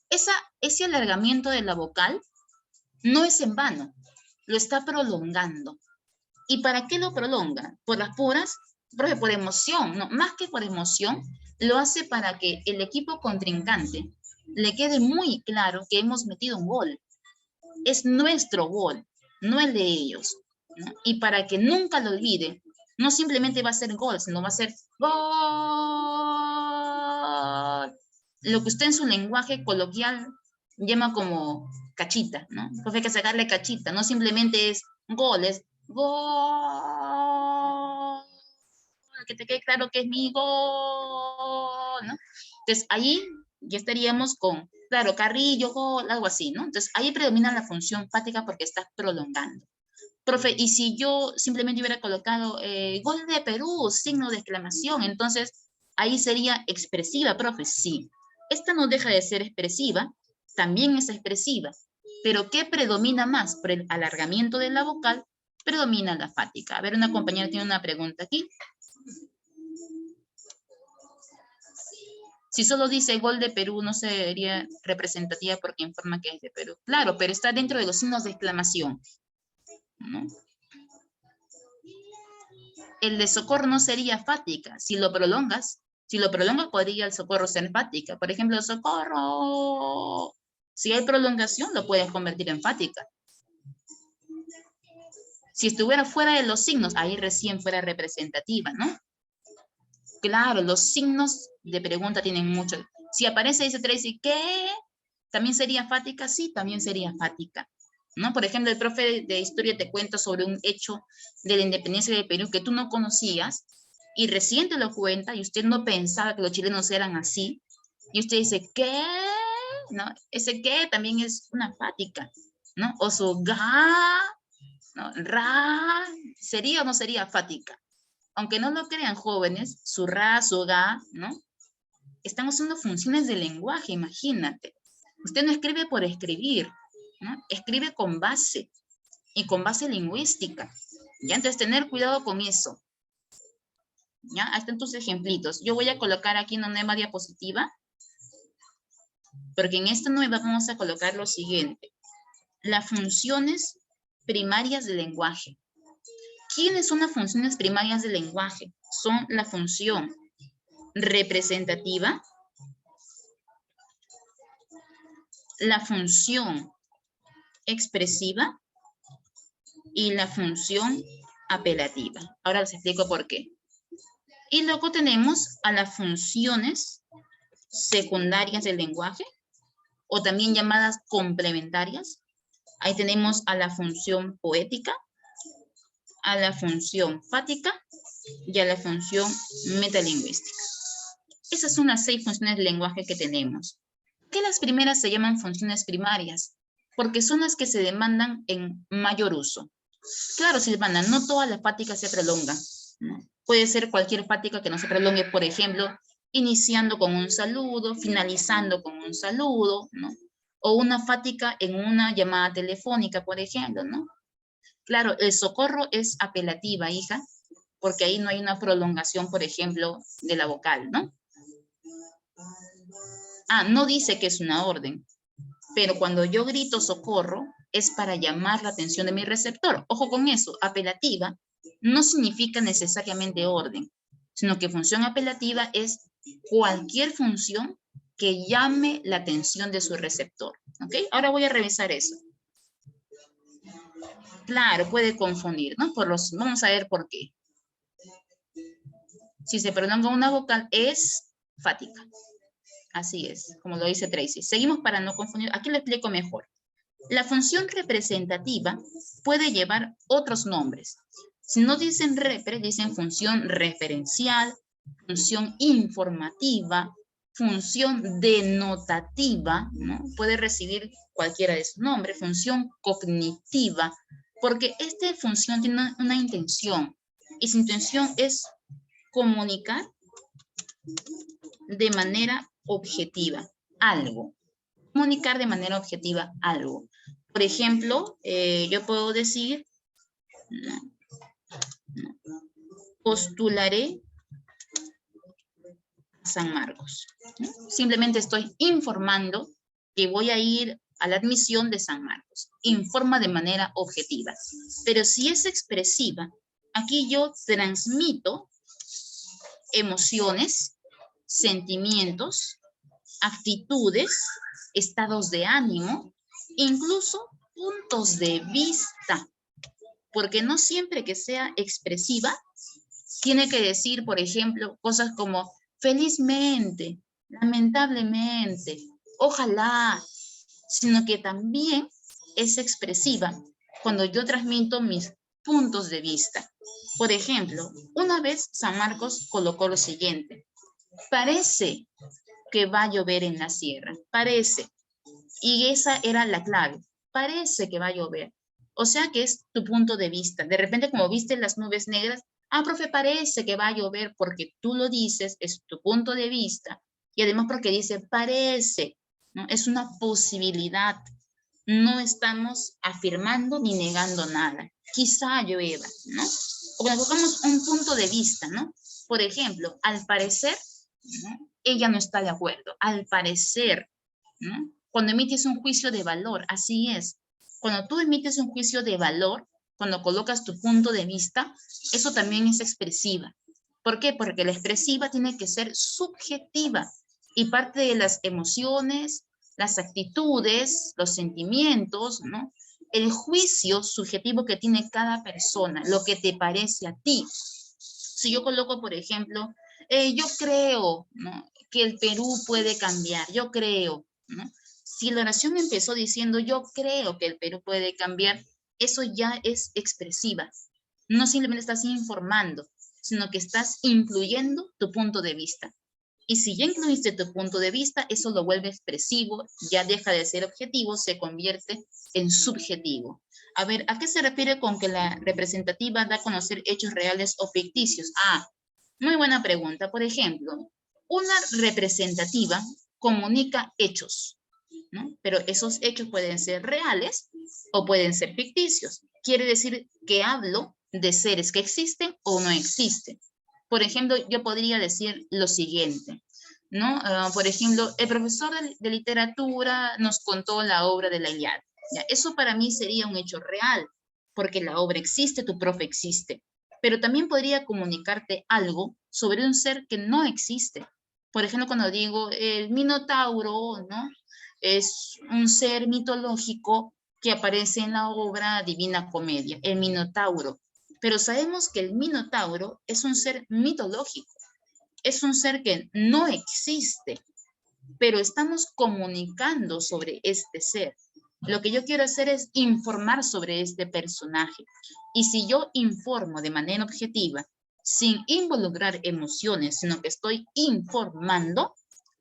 Ese alargamiento de la vocal no es en vano, lo está prolongando. ¿Y para qué lo prolonga? Por las puras, por emoción, no, más que por emoción, lo hace para que el equipo contrincante le quede muy claro que hemos metido un gol. Es nuestro gol, no el de ellos, ¿no? Y para que nunca lo olvide, no simplemente va a ser gol, sino va a ser gol. Lo que usted en su lenguaje coloquial llama como cachita, ¿no? Entonces hay que sacarle cachita, no simplemente es gol, es gol. Que te quede claro que es mi gol, ¿no? Entonces ahí ya estaríamos con, claro, Carrillo, gol, algo así, ¿no? Entonces ahí predomina la función fática porque estás prolongando. Profe, y si yo simplemente hubiera colocado gol de Perú, signo de exclamación, entonces ahí sería expresiva, profe, sí. Esta no deja de ser expresiva, también es expresiva, pero ¿qué predomina más? Por el alargamiento de la vocal, predomina la fática. A ver, una compañera tiene una pregunta aquí. Si solo dice gol de Perú, no sería representativa porque informa que es de Perú. Claro, pero está dentro de los signos de exclamación, ¿no? el de socorro no sería fática. Si lo prolongas podría el socorro ser fática. Por ejemplo, socorro. Si hay prolongación, lo puedes convertir en fática. Si estuviera fuera de los signos, ahí recién fuera representativa, ¿no? Claro, los signos de pregunta tienen mucho. Si aparece, dice Tracy, ¿qué? ¿También sería fática? Sí, también sería fática, ¿no? Por ejemplo, el profe de historia te cuenta sobre un hecho de la independencia del Perú que tú no conocías y recién te lo cuenta y usted no pensaba que los chilenos eran así. Y usted dice, ¿qué? ¿No? Ese ¿qué? También es una fática, ¿no? O su ga, ¿no? Ra, ¿sería o no sería fática? Aunque no lo crean jóvenes, su ra, su ga, ¿no? Están usando funciones de lenguaje, imagínate. Usted no escribe por escribir, ¿no? Escribe con base y con base lingüística. Ya, entonces tener cuidado con eso. Ya, ahí están tus ejemplitos. Yo voy a colocar aquí una nueva diapositiva, porque en esta nueva vamos a colocar lo siguiente. Las funciones primarias del lenguaje. ¿Quiénes son las funciones primarias del lenguaje? Son la función representativa, la función expresiva y la función apelativa. Ahora les explico por qué. Y luego tenemos a las funciones secundarias del lenguaje, o también llamadas complementarias. Ahí tenemos a la función poética, a la función fática y a la función metalingüística. Esas son las 6 funciones del lenguaje que tenemos. ¿Por qué las primeras se llaman funciones primarias? Porque son las que se demandan en mayor uso. Claro, Silvana, no toda la fática se prolonga, ¿no? Puede ser cualquier fática que no se prolongue, por ejemplo, iniciando con un saludo, finalizando con un saludo, ¿no? O una fática en una llamada telefónica, por ejemplo, ¿no? Claro, el socorro es apelativa, hija, porque ahí no hay una prolongación, por ejemplo, de la vocal, ¿no? Ah, no dice que es una orden, pero cuando yo grito socorro, es para llamar la atención de mi receptor. Ojo con eso, apelativa no significa necesariamente orden, sino que función apelativa es cualquier función que llame la atención de su receptor. ¿Ok? Ahora voy a revisar eso. Claro, puede confundir, ¿no? Vamos a ver por qué. Si se prolonga una vocal es fática. Así es, como lo dice Tracy. Seguimos para no confundir. Aquí lo explico mejor. La función representativa puede llevar otros nombres. Si no dicen repre, dicen función referencial, función informativa, función denotativa, ¿no? Puede recibir cualquiera de esos nombres, función cognitiva, porque esta función tiene una intención, y su intención es comunicar de manera objetiva algo. Comunicar de manera objetiva algo. Por ejemplo, yo puedo decir, postularé a San Marcos. Simplemente estoy informando que voy a ir a la admisión de San Marcos. Informa de manera objetiva. Pero si es expresiva, aquí yo transmito emociones, sentimientos, actitudes, estados de ánimo, incluso puntos de vista, porque no siempre que sea expresiva tiene que decir, por ejemplo, cosas como felizmente, lamentablemente, ojalá, sino que también es expresiva cuando yo transmito mis puntos de vista. Por ejemplo, una vez San Marcos colocó lo siguiente: parece que va a llover en la sierra, parece. Y esa era la clave, parece que va a llover. O sea que es tu punto de vista. De repente, como viste las nubes negras, ah, profe, parece que va a llover porque tú lo dices, es tu punto de vista. Y además porque dice parece, ¿no? Es una posibilidad. No estamos afirmando ni negando nada. Quizá llueva, ¿no? O cuando colocamos un punto de vista, ¿no? Por ejemplo, al parecer, ¿no? Ella no está de acuerdo. Al parecer, ¿no? Cuando emites un juicio de valor, así es. Cuando tú emites un juicio de valor, cuando colocas tu punto de vista, eso también es expresiva. ¿Por qué? Porque la expresiva tiene que ser subjetiva y parte de las emociones, las actitudes, los sentimientos, ¿no? El juicio subjetivo que tiene cada persona, lo que te parece a ti. Si yo coloco, por ejemplo, yo creo, ¿no?, que el Perú puede cambiar, yo creo, ¿no? Si la oración empezó diciendo yo creo que el Perú puede cambiar, eso ya es expresiva. No simplemente estás informando, sino que estás incluyendo tu punto de vista. Y si ya incluiste tu punto de vista, eso lo vuelve expresivo, ya deja de ser objetivo, se convierte en subjetivo. A ver, ¿a qué se refiere con que la representativa da a conocer hechos reales o ficticios? Ah, muy buena pregunta. Por ejemplo, una representativa comunica hechos, ¿no? Pero esos hechos pueden ser reales o pueden ser ficticios. Quiere decir que hablo de seres que existen o no existen. Por ejemplo, yo podría decir lo siguiente, ¿no? Por ejemplo, el profesor de literatura nos contó la obra de la Ilíada. Ya, eso para mí sería un hecho real, porque la obra existe, tu profe existe. Pero también podría comunicarte algo sobre un ser que no existe. Por ejemplo, cuando digo el Minotauro, ¿no? Es un ser mitológico que aparece en la obra Divina Comedia, el Minotauro. Pero sabemos que el Minotauro es un ser mitológico, es un ser que no existe, pero estamos comunicando sobre este ser. Lo que yo quiero hacer es informar sobre este personaje. Y si yo informo de manera objetiva, sin involucrar emociones, sino que estoy informando,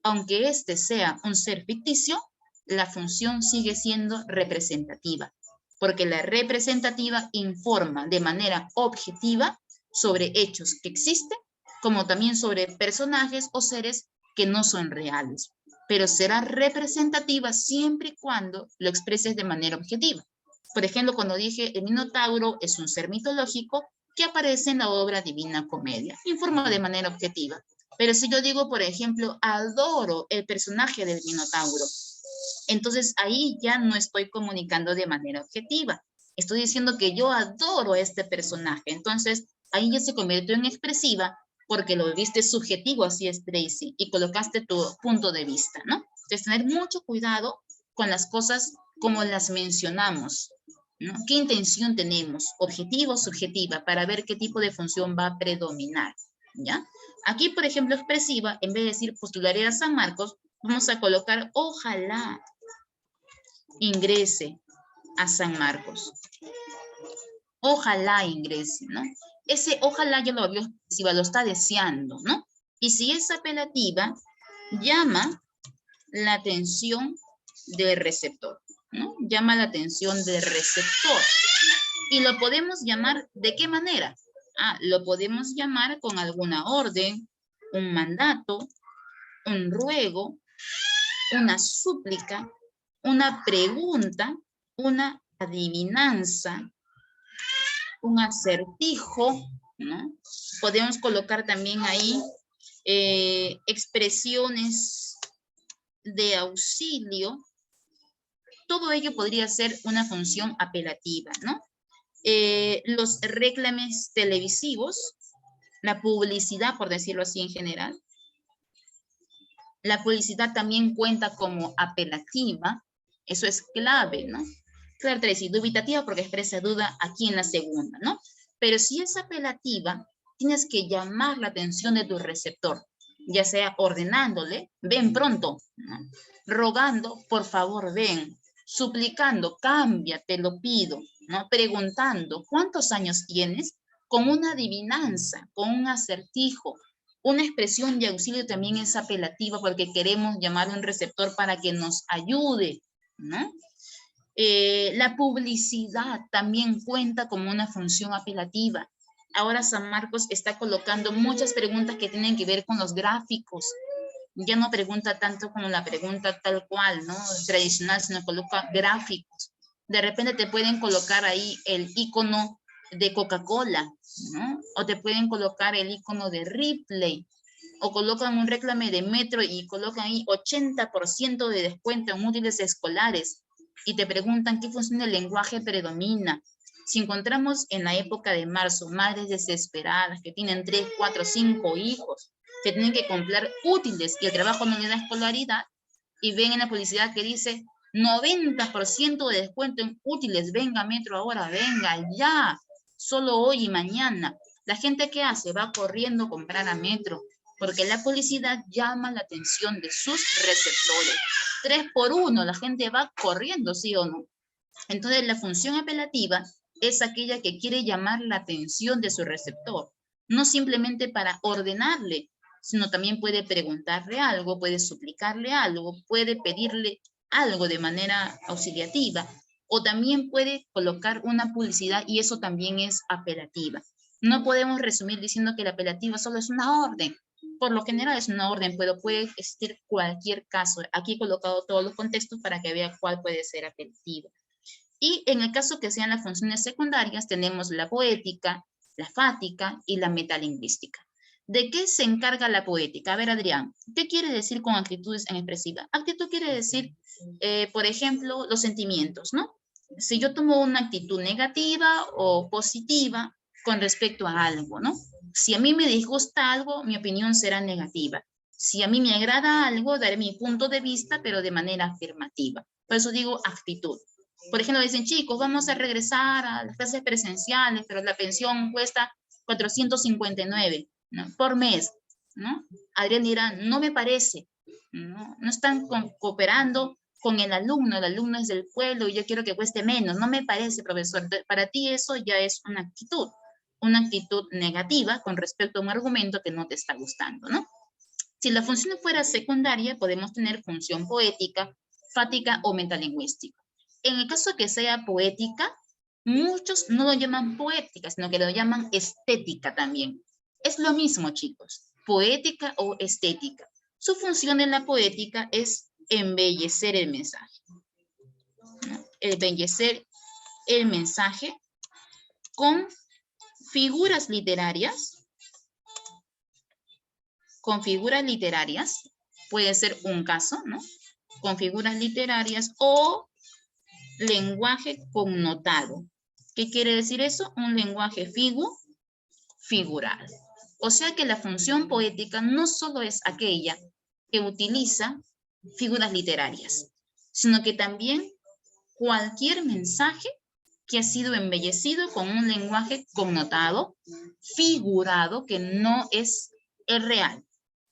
aunque este sea un ser ficticio, la función sigue siendo representativa, porque la representativa informa de manera objetiva sobre hechos que existen, como también sobre personajes o seres que no son reales, pero será representativa siempre y cuando lo expreses de manera objetiva. Por ejemplo, cuando dije el Minotauro es un ser mitológico que aparece en la obra Divina Comedia, informa de manera objetiva. Pero si yo digo, por ejemplo, adoro el personaje del Minotauro, entonces ahí ya no estoy comunicando de manera objetiva. Estoy diciendo que yo adoro a este personaje. Entonces ahí ya se convirtió en expresiva porque lo viste subjetivo, así es Tracy, y colocaste tu punto de vista, ¿no? Entonces tener mucho cuidado con las cosas como las mencionamos, ¿no? ¿Qué intención tenemos? Objetivo o subjetiva, para ver qué tipo de función va a predominar, ¿ya? Aquí, por ejemplo, expresiva, en vez de decir postularé a San Marcos, vamos a colocar ojalá ingrese a San Marcos. Ojalá ingrese, ¿no? Ese ojalá ya lo vio expresiva, lo está deseando, ¿no? Y si es apelativa, llama la atención del receptor, ¿no? Llama la atención del receptor. Y lo podemos llamar, ¿de qué manera? Ah, lo podemos llamar con alguna orden, un mandato, un ruego, una súplica, una pregunta, una adivinanza, un acertijo, ¿no? Podemos colocar también ahí expresiones de auxilio. Todo ello podría ser una función apelativa, ¿no? Los reclames televisivos, la publicidad, por decirlo así en general. La publicidad también cuenta como apelativa. Eso es clave, ¿no? Claro, Tracy, dubitativa porque expresa duda aquí en la segunda, ¿no? Pero si es apelativa, tienes que llamar la atención de tu receptor, ya sea ordenándole, ven pronto, ¿no? Rogando, por favor, ven, suplicando, cambia, te lo pido, ¿no? Preguntando, ¿cuántos años tienes? Con una adivinanza, con un acertijo. Una expresión de auxilio también es apelativa porque queremos llamar a un receptor para que nos ayude, ¿no? La publicidad también cuenta como una función apelativa. Ahora San Marcos está colocando muchas preguntas que tienen que ver con los gráficos. Ya no pregunta tanto como la pregunta tal cual, ¿no? Tradicional, sino coloca gráficos. De repente te pueden colocar ahí el icono de Coca-Cola, ¿no? O te pueden colocar el icono de Ripley, o colocan un reclame de Metro y colocan ahí 80% de descuento en útiles escolares y te preguntan qué función del lenguaje predomina, Si encontramos en la época de marzo madres desesperadas que tienen 3, 4, 5 hijos, que tienen que comprar útiles y el trabajo no le da escolaridad, y ven en la publicidad que dice 90% de descuento en útiles, venga Metro ahora, venga ya, solo hoy y mañana. La gente que hace va corriendo a comprar a Metro, porque la publicidad llama la atención de sus receptores. 3 por 1, la gente va corriendo, ¿sí o no? Entonces la función apelativa es aquella que quiere llamar la atención de su receptor, no simplemente para ordenarle, sino también puede preguntarle algo, puede suplicarle algo, puede pedirle algo de manera auxiliativa, o también puede colocar una publicidad y eso también es apelativa. No podemos resumir diciendo que la apelativa solo es una orden. Por lo general es una orden, pero puede existir cualquier caso. Aquí he colocado todos los contextos para que vea cuál puede ser apelativa. Y en el caso que sean las funciones secundarias, tenemos la poética, la fática y la metalingüística. ¿De qué se encarga la poética? A ver, Adrián, ¿qué quiere decir con actitudes en expresiva? Actitud quiere decir, por ejemplo, los sentimientos, ¿no? Si yo tomo una actitud negativa o positiva con respecto a algo, ¿no? Si a mí me disgusta algo, mi opinión será negativa. Si a mí me agrada algo, daré mi punto de vista, pero de manera afirmativa. Por eso digo actitud. Por ejemplo, dicen, chicos, vamos a regresar a las clases presenciales, pero la pensión cuesta 459, ¿no? Por mes, ¿no? Adrián dirá, no me parece, ¿no? No están cooperando con el alumno es del pueblo y yo quiero que cueste menos, no me parece, profesor. Para ti eso ya es una actitud negativa con respecto a un argumento que no te está gustando, ¿no? Si la función fuera secundaria, podemos tener función poética, fática o metalingüística. En el caso que sea poética, muchos no lo llaman poética, sino que lo llaman estética también. Es lo mismo, chicos, poética o estética. Su función en la poética es embellecer el mensaje. ¿No? Embellecer el mensaje con figuras literarias. Con figuras literarias, puede ser un caso, ¿no? Con figuras literarias o lenguaje connotado. ¿Qué quiere decir eso? Un lenguaje figural. O sea que la función poética no solo es aquella que utiliza figuras literarias, sino que también cualquier mensaje que ha sido embellecido con un lenguaje connotado, figurado, que no es el real.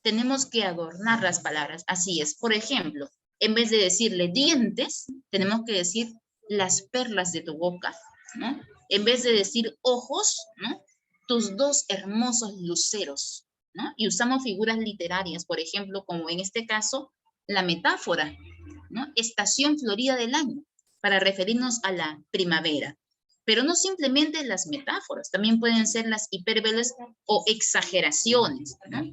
Tenemos que adornar las palabras. Así es. Por ejemplo, en vez de decirle dientes, tenemos que decir las perlas de tu boca, ¿no? En vez de decir ojos, ¿no? Tus dos hermosos luceros, ¿no? Y usamos figuras literarias, por ejemplo, como en este caso, la metáfora, ¿no? Estación florida del año, para referirnos a la primavera. Pero no simplemente las metáforas, también pueden ser las hipérboles o exageraciones, ¿no?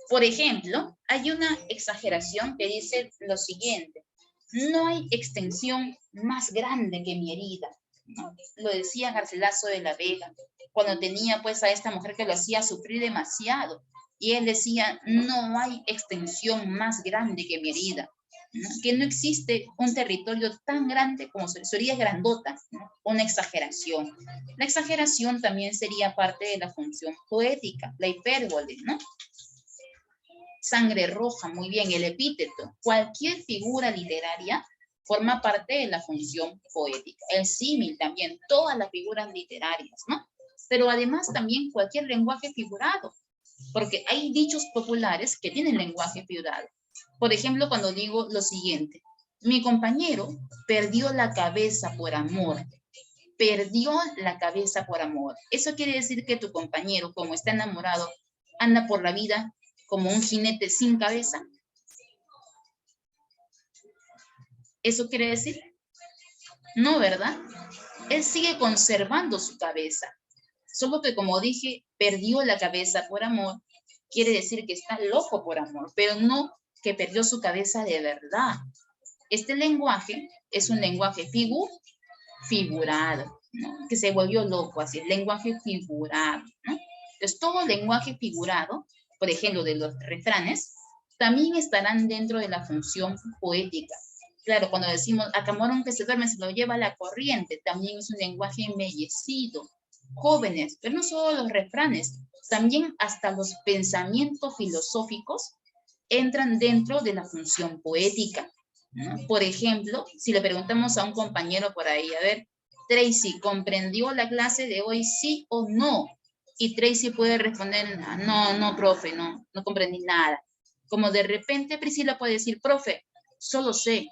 Por ejemplo, hay una exageración que dice lo siguiente: no hay extensión más grande que mi herida, ¿no? Lo decía Garcilaso de la Vega, cuando tenía pues a esta mujer que lo hacía sufrir demasiado. Y él decía, no hay extensión más grande que mi herida, ¿no? Que no existe un territorio tan grande como su herida es grandota, ¿no? Una exageración. La exageración también sería parte de la función poética, la hipérbole, ¿no? Sangre roja, muy bien, el epíteto. Cualquier figura literaria forma parte de la función poética. El símil también, todas las figuras literarias, ¿no? Pero además también cualquier lenguaje figurado, porque hay dichos populares que tienen lenguaje figurado. Por ejemplo, cuando digo lo siguiente: mi compañero perdió la cabeza por amor. Perdió la cabeza por amor. Eso quiere decir que tu compañero, como está enamorado, anda por la vida como un jinete sin cabeza. ¿Eso quiere decir? No, ¿verdad? Él sigue conservando su cabeza. Solo que, como dije, perdió la cabeza por amor, quiere decir que está loco por amor, pero no que perdió su cabeza de verdad. Este lenguaje es un lenguaje figurado, ¿no? Que se volvió loco, así, el lenguaje figurado, ¿no? Entonces, todo lenguaje figurado, por ejemplo, de los refranes, también estarán dentro de la función poética. Claro, cuando decimos a camarón que se duerme se lo lleva la corriente, también es un lenguaje embellecido. Jóvenes, pero no solo los refranes, también hasta los pensamientos filosóficos entran dentro de la función poética, ¿no? Por ejemplo, si le preguntamos a un compañero por ahí, a ver, Tracy, ¿comprendió la clase de hoy sí o no? Y Tracy puede responder, no, no, profe, no comprendí nada. Como de repente Priscila puede decir, profe, solo sé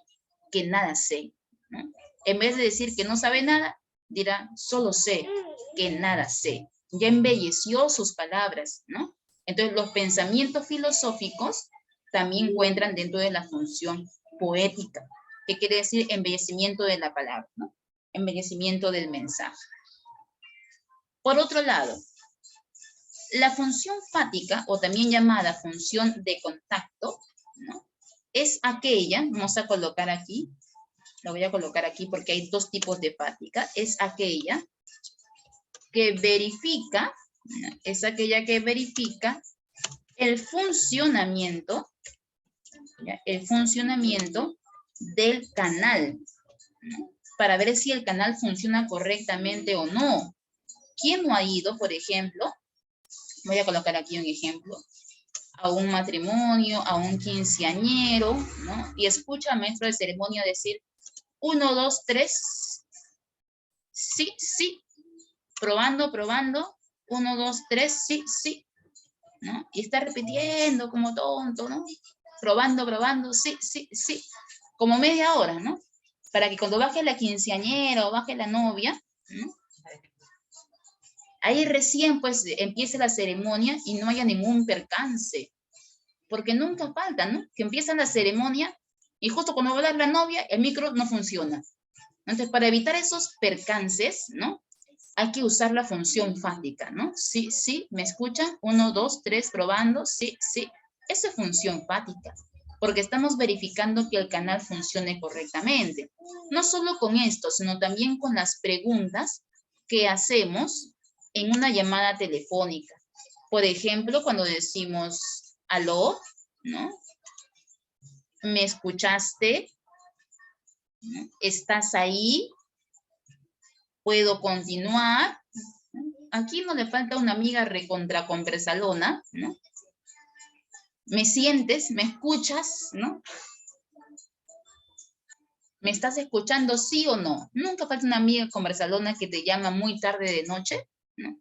que nada sé, ¿no? En vez de decir que no sabe nada, dirá, solo sé que nada sé. Ya embelleció sus palabras, ¿no? Entonces, los pensamientos filosóficos también encuentran dentro de la función poética, que quiere decir embellecimiento de la palabra, ¿no? Embellecimiento del mensaje. Por otro lado, la función fática, o también llamada función de contacto, ¿no? Es aquella, vamos a colocar aquí, la voy a colocar aquí porque hay dos tipos de fática, es aquella que verifica, ¿no? Es aquella que verifica el funcionamiento, ¿ya? El funcionamiento del canal, ¿no? Para ver si el canal funciona correctamente o no. ¿Quién no ha ido, por ejemplo? Voy a colocar aquí un ejemplo. A un matrimonio, a un quinceañero, ¿no? Y escucha al maestro de ceremonia decir, 1, 2, 3, sí, sí, probando, probando, 1, 2, 3, sí, sí, ¿no? Y está repitiendo como tonto, ¿no? Probando, probando, sí, sí, sí, como media hora, ¿no? Para que cuando baje la quinceañera o baje la novia, ¿no? Ahí recién pues empiece la ceremonia y no haya ningún percance, porque nunca falta, ¿no? Que empieza la ceremonia y justo cuando va a dar la novia, el micro no funciona. Entonces, para evitar esos percances, ¿no? Hay que usar la función fática, ¿no? Sí, sí, ¿me escuchan? 1, 2, 3, probando, sí, sí. Esa es función fática, porque estamos verificando que el canal funcione correctamente. No solo con esto, sino también con las preguntas que hacemos en una llamada telefónica. Por ejemplo, cuando decimos, aló, ¿no? ¿Me escuchaste? ¿No? ¿Estás ahí? ¿Puedo continuar? Aquí no le falta una amiga recontra conversalona, ¿no? ¿Me sientes? ¿Me escuchas? ¿No? ¿Me estás escuchando sí o no? Nunca falta una amiga conversalona que te llama muy tarde de noche, ¿no?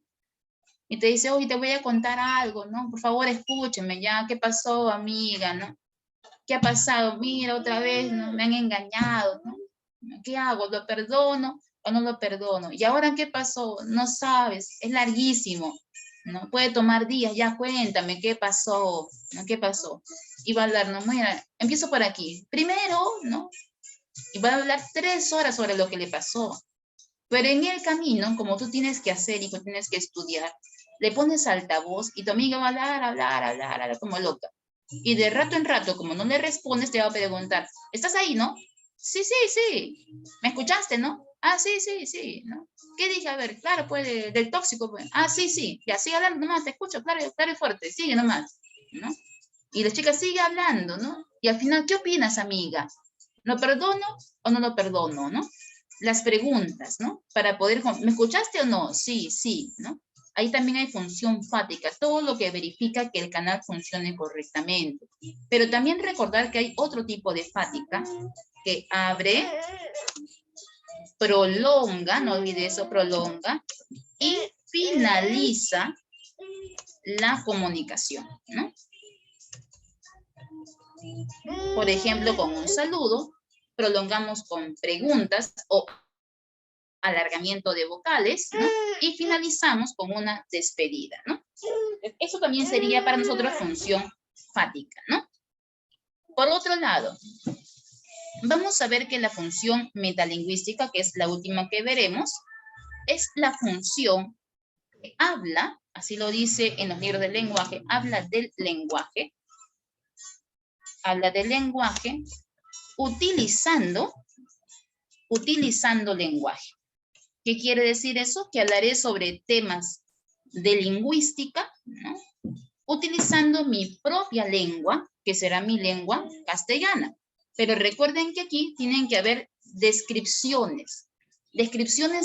Y te dice, oye, te voy a contar algo, ¿no? Por favor, escúcheme ya. ¿Qué pasó, amiga, no? ¿Qué ha pasado? Mira, otra vez, ¿no? Me han engañado, ¿no? ¿Qué hago? ¿Lo perdono o no lo perdono? ¿Y ahora qué pasó? No sabes, es larguísimo, ¿no? Puede tomar días, ya cuéntame, ¿qué pasó? ¿No? ¿Qué pasó? Y va a hablar, no, mira, empiezo por aquí. Primero, ¿no? Y va a hablar 3 horas sobre lo que le pasó. Pero en el camino, como tú tienes que hacer y tú tienes que estudiar, le pones altavoz y tu amiga va a hablar como loca. Y de rato en rato, como no le respondes, te va a preguntar, ¿estás ahí, no? Sí, sí, sí. ¿Me escuchaste, no? Ah, sí, sí, sí, ¿no? ¿Qué dije? A ver, claro, pues, del tóxico, pues. Ah, sí, sí. Ya, sigue hablando nomás, te escucho, claro, claro y fuerte, sigue nomás, ¿no? Y la chica sigue hablando, ¿no? Y al final, ¿qué opinas, amiga? ¿Lo perdono o no lo perdono, no? Las preguntas, ¿no? Para poder, ¿me escuchaste o no? Sí, sí, ¿no? Ahí también hay función fática, todo lo que verifica que el canal funcione correctamente. Pero también recordar que hay otro tipo de fática que abre, prolonga, no olvide eso, prolonga, y finaliza la comunicación, ¿no? Por ejemplo, con un saludo, prolongamos con preguntas o alargamiento de vocales, ¿no? Y finalizamos con una despedida, ¿no? Eso también sería para nosotros función fática, ¿no? Por otro lado, vamos a ver que la función metalingüística, que es la última que veremos, es la función que habla, así lo dice en los libros del lenguaje, habla del lenguaje utilizando lenguaje. ¿Qué quiere decir eso? Que hablaré sobre temas de lingüística, ¿no? Utilizando mi propia lengua, que será mi lengua castellana. Pero recuerden que aquí tienen que haber descripciones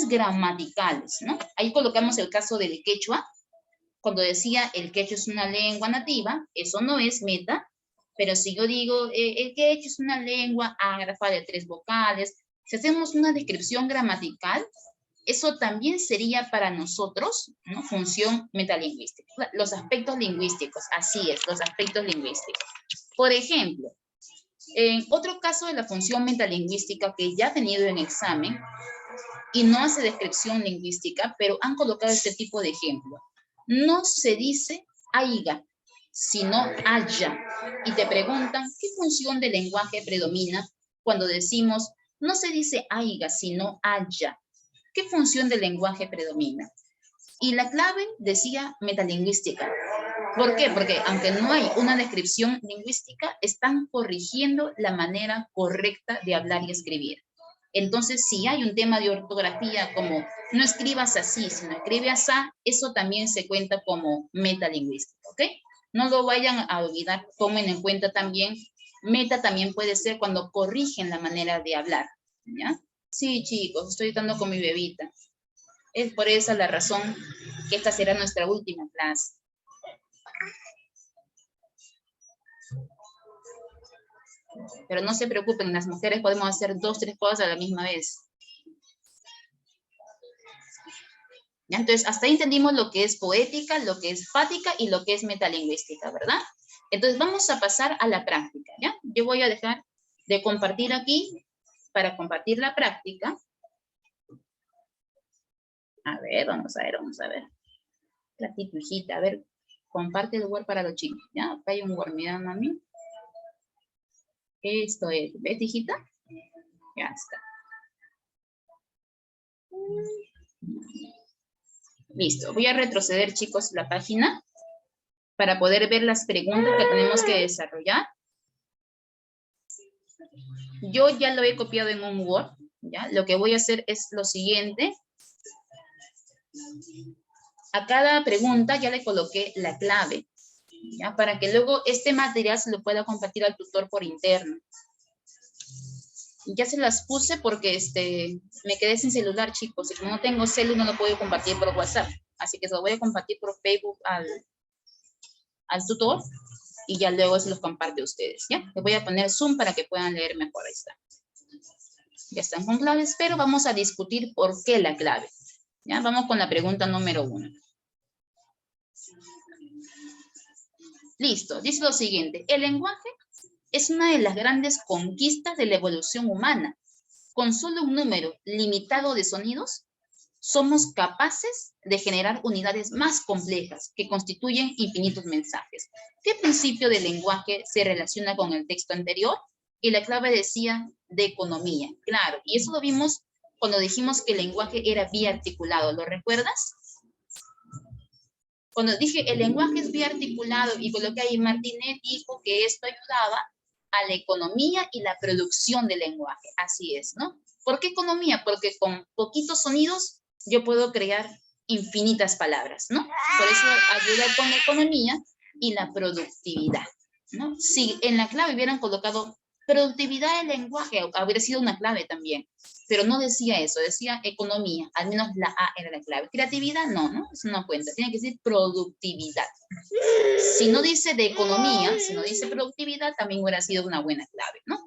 gramaticales, ¿no? Ahí colocamos el caso del quechua, cuando decía el quechua es una lengua nativa, eso no es meta, pero si yo digo el quechua es una lengua ágrafa de 3 vocales, si hacemos una descripción gramatical, eso también sería para nosotros, ¿no? Función metalingüística. Los aspectos lingüísticos, así es, los aspectos lingüísticos. Por ejemplo, en otro caso de la función metalingüística que ya ha tenido en examen, y no hace descripción lingüística, pero han colocado este tipo de ejemplo. No se dice aiga, sino haya. Y te preguntan, ¿qué función del lenguaje predomina cuando decimos, no se dice aiga, sino haya? ¿Qué función del lenguaje predomina? Y la clave decía metalingüística. ¿Por qué? Porque aunque no hay una descripción lingüística, están corrigiendo la manera correcta de hablar y escribir. Entonces, si hay un tema de ortografía como no escribas así, sino escribe así, eso también se cuenta como metalingüística, ¿ok? No lo vayan a olvidar, tomen en cuenta también, meta también puede ser cuando corrigen la manera de hablar, ¿ya? Sí, chicos, estoy estando con mi bebita. Es por esa la razón que esta será nuestra última clase. Pero no se preocupen, las mujeres podemos hacer 2, 3 cosas a la misma vez. ¿Ya? Entonces, hasta ahí entendimos lo que es poética, lo que es fática y lo que es metalingüística, ¿verdad? Entonces, vamos a pasar a la práctica, ¿ya? Yo voy a dejar de compartir aquí para compartir la práctica. A ver, vamos a ver, vamos a ver. Platito, hijita, a ver, comparte el Word para los chicos, ¿ya? Acá hay un Word, mira, mami. Esto es, ¿ves, hijita? Ya está. Listo, voy a retroceder, chicos, la página para poder ver las preguntas que tenemos que desarrollar. Yo ya lo he copiado en un Word, ¿ya? Lo que voy a hacer es lo siguiente. A cada pregunta ya le coloqué la clave, ¿ya? Para que luego este material se lo pueda compartir al tutor por interno. Ya se las puse porque me quedé sin celular, chicos. Y como no tengo celular, no lo puedo compartir por WhatsApp. Así que se lo voy a compartir por Facebook al tutor y ya luego se los comparte a ustedes, ¿ya? Les voy a poner Zoom para que puedan leer mejor. Ahí está. Ya están con claves, pero vamos a discutir por qué la clave. ¿Ya? Vamos con la pregunta número 1. Listo, dice lo siguiente. El lenguaje es una de las grandes conquistas de la evolución humana. Con solo un número limitado de sonidos, somos capaces de generar unidades más complejas que constituyen infinitos mensajes. ¿Qué principio del lenguaje se relaciona con el texto anterior? Y la clave decía de economía. Claro, y eso lo vimos cuando dijimos que el lenguaje era biarticulado. ¿Lo recuerdas? Cuando dije el lenguaje es biarticulado y coloqué ahí, Martinet dijo que esto ayudaba a la economía y la producción del lenguaje. Así es, ¿no? ¿Por qué economía? Porque con poquitos sonidos yo puedo crear infinitas palabras, ¿no? Por eso ayuda con la economía y la productividad, ¿no? Si en la clave hubieran colocado productividad del lenguaje, habría sido una clave también. Pero no decía eso, decía economía, al menos la A era la clave. Creatividad, no, ¿no? Eso no cuenta, tiene que decir productividad. Si no dice de economía, si no dice productividad, también hubiera sido una buena clave, ¿no?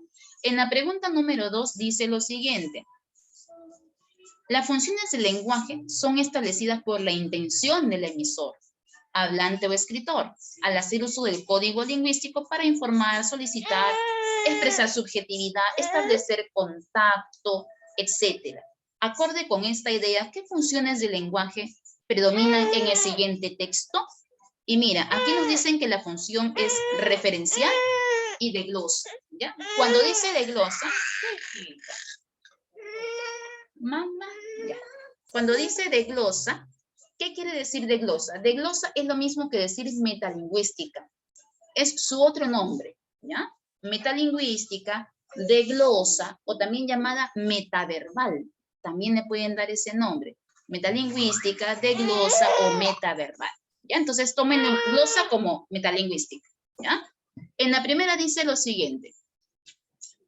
En la pregunta número 2 dice lo siguiente. Las funciones del lenguaje son establecidas por la intención del emisor, hablante o escritor, al hacer uso del código lingüístico para informar, solicitar, expresar subjetividad, establecer contacto, etcétera. Acorde con esta idea, ¿qué funciones del lenguaje predominan en el siguiente texto? Y mira, aquí nos dicen que la función es referencial y de glosa, ¿ya? Cuando dice de glosa, mamá, ya. Cuando dice de glosa, ¿qué quiere decir de glosa? De glosa es lo mismo que decir metalingüística. Es su otro nombre, ¿ya? Metalingüística, de glosa o también llamada metaverbal. También le pueden dar ese nombre. Metalingüística, de glosa o metaverbal. ¿Ya? Entonces tomen glosa como metalingüística, ¿ya? En la primera dice lo siguiente.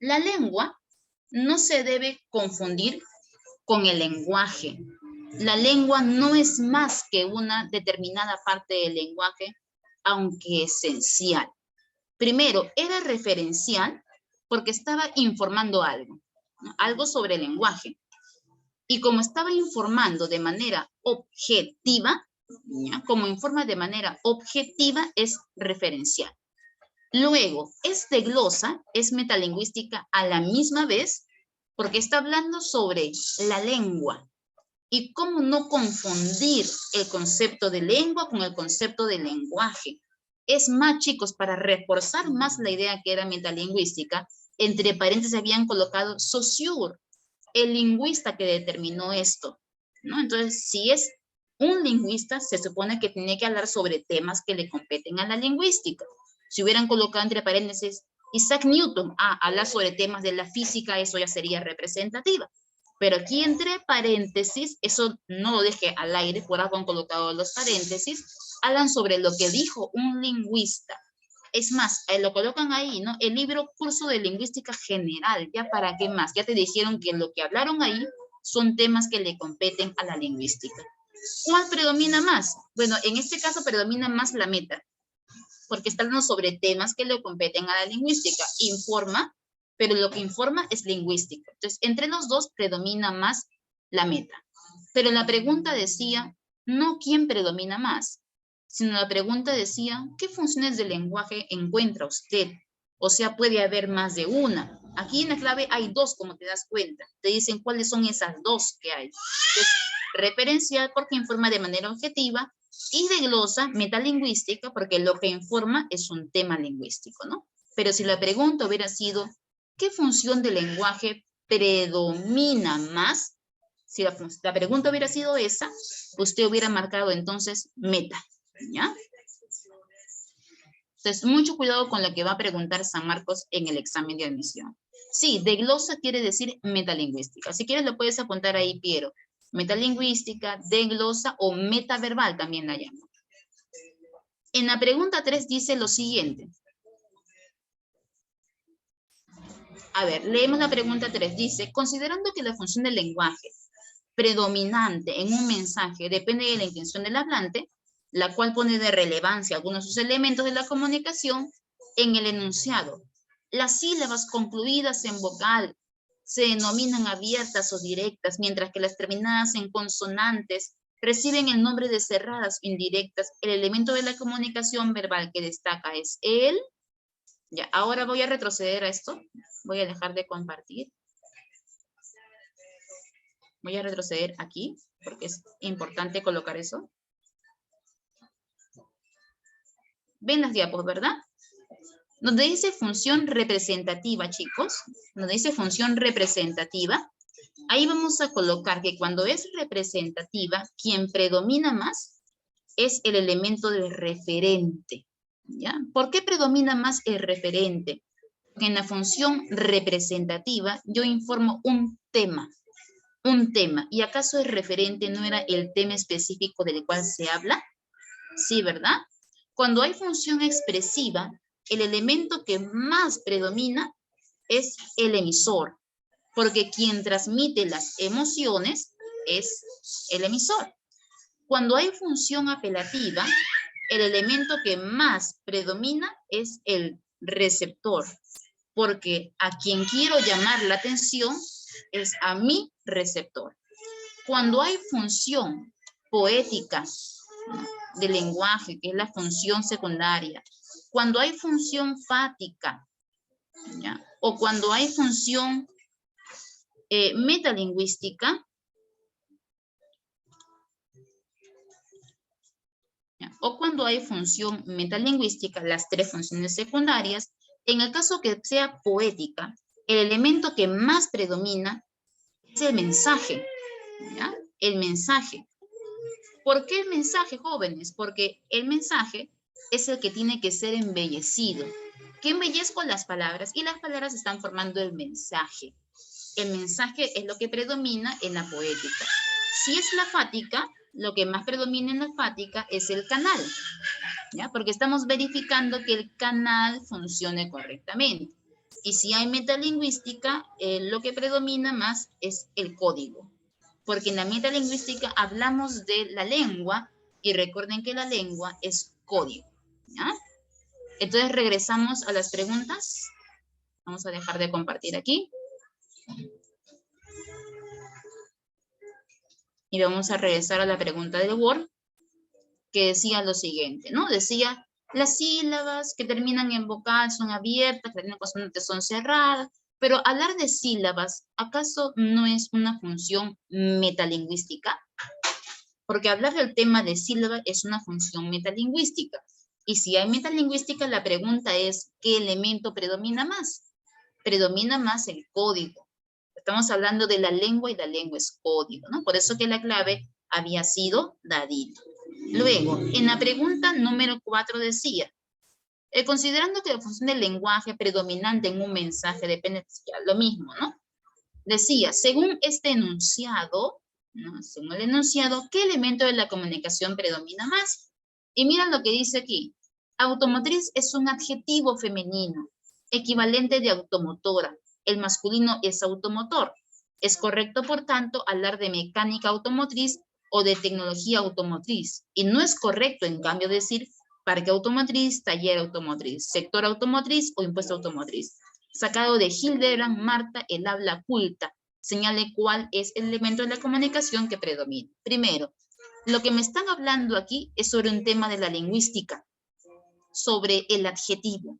La lengua no se debe confundir con el lenguaje. La lengua no es más que una determinada parte del lenguaje, aunque esencial. Primero, era referencial porque estaba informando algo, ¿no? Algo sobre el lenguaje. Y como estaba informando de manera objetiva, ¿ya? Como informa de manera objetiva, es referencial. Luego, es de glosa, es metalingüística a la misma vez, porque está hablando sobre la lengua. Y cómo no confundir el concepto de lengua con el concepto de lenguaje. Es más, chicos, para reforzar más la idea que era metalingüística, entre paréntesis habían colocado Saussure, el lingüista que determinó esto, ¿no? Entonces, si es un lingüista, se supone que tiene que hablar sobre temas que le competen a la lingüística. Si hubieran colocado entre paréntesis Isaac Newton, hablar sobre temas de la física, eso ya sería representativa. Pero aquí entre paréntesis, eso no lo deje al aire, por algo han colocado los paréntesis, hablan sobre lo que dijo un lingüista. Es más, lo colocan ahí, ¿no? El libro Curso de Lingüística General, ¿ya para qué más? Ya te dijeron que lo que hablaron ahí son temas que le competen a la lingüística. ¿Cuál predomina más? Bueno, en este caso predomina más la meta, porque está hablando sobre temas que le competen a la lingüística. Informa, pero lo que informa es lingüística. Entonces, entre los dos predomina más la meta. Pero la pregunta decía, no quién predomina más, sino la pregunta decía, ¿qué funciones del lenguaje encuentra usted? O sea, puede haber más de una. Aquí en la clave hay dos, como te das cuenta. Te dicen cuáles son esas dos que hay. Entonces, referencial porque informa de manera objetiva y de glosa metalingüística porque lo que informa es un tema lingüístico, ¿no? Pero si la pregunta hubiera sido, ¿qué función del lenguaje predomina más? Si la pregunta hubiera sido esa, usted hubiera marcado entonces meta, ¿ya? Entonces, mucho cuidado con lo que va a preguntar San Marcos en el examen de admisión. Sí, de glosa quiere decir metalingüística. Si quieres lo puedes apuntar ahí, Piero. Metalingüística, de glosa o metaverbal también la llaman. En la pregunta 3 dice lo siguiente. A ver, leemos la pregunta 3. Dice, considerando que la función del lenguaje predominante en un mensaje depende de la intención del hablante, la cual pone de relevancia algunos de sus elementos de la comunicación en el enunciado. Las sílabas concluidas en vocal se denominan abiertas o directas, mientras que las terminadas en consonantes reciben el nombre de cerradas o indirectas. El elemento de la comunicación verbal que destaca es el... Ya, ahora voy a retroceder a esto. Voy a dejar de compartir. Voy a retroceder aquí, porque es importante colocar eso. Ven las diapos, ¿verdad? Donde dice función representativa, chicos, donde dice función representativa, ahí vamos a colocar que cuando es representativa, quien predomina más es el elemento del referente, ¿ya? ¿Por qué predomina más el referente? Porque en la función representativa yo informo un tema. ¿Y acaso el referente no era el tema específico del cual se habla? Sí, ¿verdad? Cuando hay función expresiva, el elemento que más predomina es el emisor, porque quien transmite las emociones es el emisor. Cuando hay función apelativa, el elemento que más predomina es el receptor, porque a quien quiero llamar la atención es a mi receptor. Cuando hay función poética de lenguaje, que es la función secundaria, cuando hay función fática, ¿ya? O cuando hay función metalingüística, ¿ya? O cuando hay función metalingüística, las tres funciones secundarias, en el caso que sea poética, el elemento que más predomina es el mensaje, ¿ya? El mensaje. ¿Por qué el mensaje, jóvenes? Porque el mensaje es el que tiene que ser embellecido. ¿Qué embellezco? Las palabras, y las palabras están formando el mensaje. El mensaje es lo que predomina en la poética. Si es la fática, lo que más predomina en la fática es el canal, ¿ya? Porque estamos verificando que el canal funcione correctamente. Y si hay metalingüística, lo que predomina más es el código. Porque en la metalingüística hablamos de la lengua y recuerden que la lengua es código, ¿ya? Entonces regresamos a las preguntas. Vamos a dejar de compartir aquí. Y vamos a regresar a la pregunta del Word, que decía lo siguiente, ¿no? Decía, las sílabas que terminan en vocal son abiertas, que terminan en consonantes son cerradas, pero hablar de sílabas, ¿acaso no es una función metalingüística? Porque hablar del tema de sílaba es una función metalingüística. Y si hay metalingüística, la pregunta es, ¿qué elemento predomina más? Predomina más el código. Estamos hablando de la lengua y la lengua es código, ¿no? Por eso que la clave había sido dadito. Luego, en la pregunta número 4 decía, considerando que la función del lenguaje predominante en un mensaje depende, lo mismo, ¿no? Decía, según este enunciado, ¿no? Según el enunciado, ¿qué elemento de la comunicación predomina más? Y mira lo que dice aquí. Automotriz es un adjetivo femenino, equivalente de automotora. El masculino es automotor. Es correcto, por tanto, hablar de mecánica automotriz o de tecnología automotriz. Y no es correcto, en cambio, decir parque automotriz, taller automotriz, sector automotriz o impuesto automotriz. Sacado de Hildebrand, Marta, el habla culta. Señale cuál es el elemento de la comunicación que predomina. Primero, lo que me están hablando aquí es sobre un tema de la lingüística, sobre el adjetivo,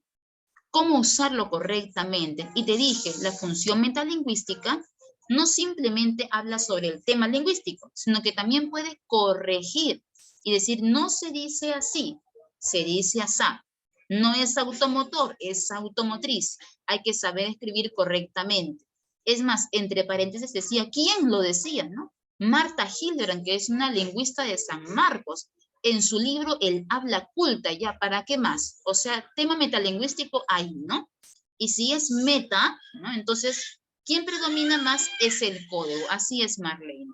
cómo usarlo correctamente. Y te dije, la función metalingüística no simplemente habla sobre el tema lingüístico, sino que también puede corregir y decir, no se dice así, se dice asá. No es automotor, es automotriz. Hay que saber escribir correctamente. Es más, entre paréntesis decía, ¿quién lo decía, no? Marta Hildebrand, que es una lingüista de San Marcos, en su libro El habla culta, ya, ¿para qué más? O sea, tema metalingüístico hay, ¿no? Y si es meta, ¿no? Entonces, ¿quién predomina más? Es el código. Así es, Marlene.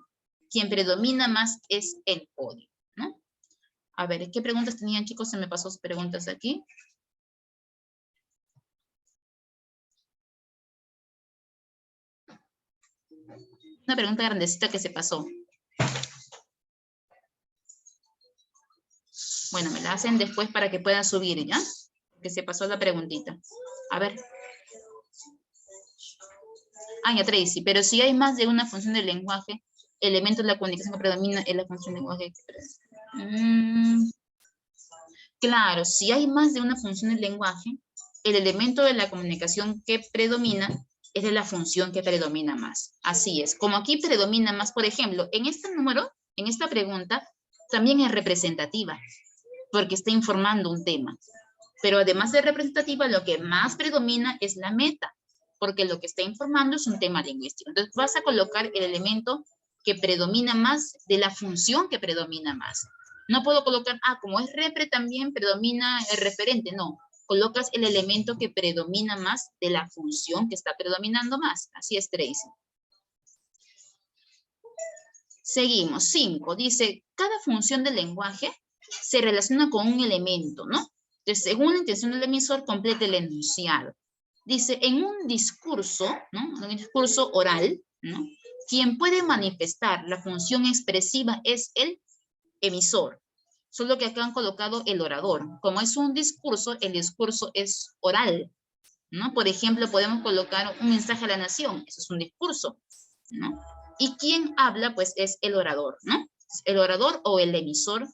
Quien predomina más es el código, ¿no? A ver, ¿qué preguntas tenían, chicos? Se me pasó sus preguntas aquí. Una pregunta grandecita que se pasó. Bueno, me la hacen después para que puedan subir, ¿ya? Que se pasó la preguntita. A ver. Ah, ya, Tracy. Pero si hay más de una función del lenguaje, elemento de la comunicación que predomina es la función del lenguaje. Claro, si hay más de una función del lenguaje, el elemento de la comunicación que predomina es de la función que predomina más. Así es. Como aquí predomina más, por ejemplo, en este número, en esta pregunta, también es representativa, porque está informando un tema. Pero además de representativa, lo que más predomina es la meta, porque lo que está informando es un tema lingüístico. Entonces vas a colocar el elemento que predomina más de la función que predomina más. No puedo colocar, como es repre también predomina el referente, no. Colocas el elemento que predomina más de la función que está predominando más. Así es, Tracy. Seguimos. 5. Dice, cada función del lenguaje se relaciona con un elemento, ¿no? Entonces, según la intención del emisor, complete el enunciado. Dice, en un discurso, ¿no? En un discurso oral, ¿no? Quien puede manifestar la función expresiva es el emisor. Solo que acá han colocado el orador. Como es un discurso, el discurso es oral, ¿no? Por ejemplo, podemos colocar un mensaje a la nación. Eso es un discurso, ¿no? Y quien habla, pues, es el orador, ¿no? El orador o el emisor